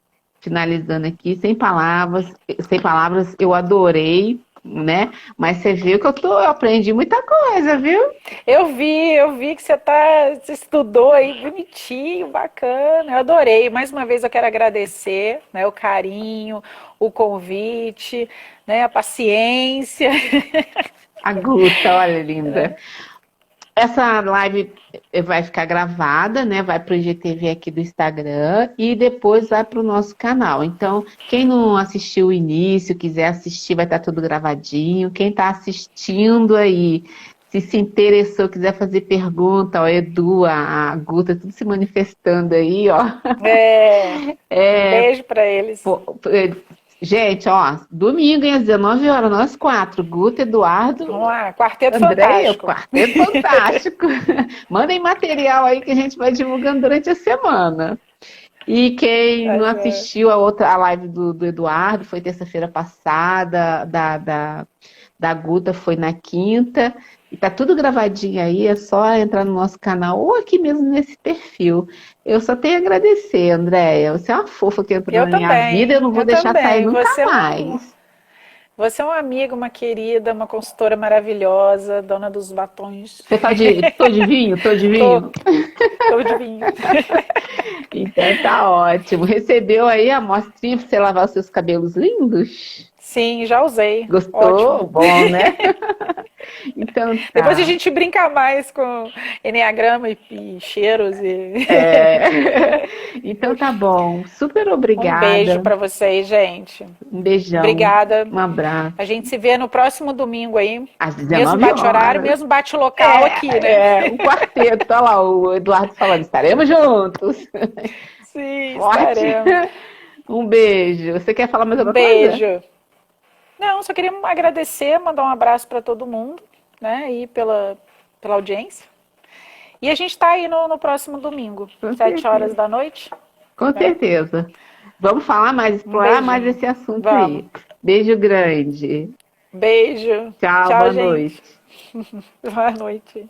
finalizando aqui, sem palavras, eu adorei, né? Mas você viu que eu aprendi muita coisa, viu? Eu vi que você estudou aí bonitinho, bacana. Eu adorei. Mais uma vez eu quero agradecer, né, o carinho, o convite, né, a paciência. A Guta, olha, linda. Essa live vai ficar gravada, né? Vai para o IGTV aqui do Instagram e depois vai para o nosso canal. Então, quem não assistiu o início, quiser assistir, vai estar tudo gravadinho. Quem está assistindo aí, se interessou, quiser fazer pergunta, ó, Edu, a Guta, tudo se manifestando aí, ó. É, um É, beijo para eles. gente, ó, domingo às 19 horas, nós quatro, Guta, Vamos Eduardo, lá, Quarteto Andréia, Fantástico. Quarteto Fantástico. Mandem material aí que a gente vai divulgando durante a semana. E quem Tá não joia. assistiu a live do Eduardo, foi terça-feira passada, da Guta foi na quinta. E tá tudo gravadinho aí, é só entrar no nosso canal ou aqui mesmo nesse perfil. Eu só tenho a agradecer, Andréia. Você é uma fofa que entrou Eu na minha vida, eu também, não vou eu deixar sair também. nunca Você é um amor. mais. Você é uma amiga, uma querida, uma consultora maravilhosa, dona dos batons. Você tá tô de vinho? Tô de Tô, vinho? tô de vinho. Então tá ótimo. Recebeu aí a amostrinha para você lavar os seus cabelos lindos? Sim, já usei. Gostou? Ótimo. Bom, né? Então Depois a tá. gente brinca mais com enneagrama e cheiros e É. Então tá bom. Super um beijo obrigada. para vocês, gente. Um beijão. Obrigada. Um abraço. A gente se vê no próximo domingo aí. Às Mesmo 19 bate-horário, horas. mesmo bate-local aqui, né? O quarteto, tá lá, o Eduardo falando, estaremos juntos. Sim, Forte. estaremos. Um beijo. Você quer falar mais Um alguma coisa? beijo. Não, só queria agradecer, mandar um abraço para todo mundo, né? E pela audiência. E a gente está aí no próximo domingo, Com 7 horas certeza. da noite, Com né? certeza. Vamos falar mais, Um explorar mais beijinho. esse assunto Vamos. aí. Beijo grande. Beijo. Tchau, Tchau, boa gente. noite. Boa noite.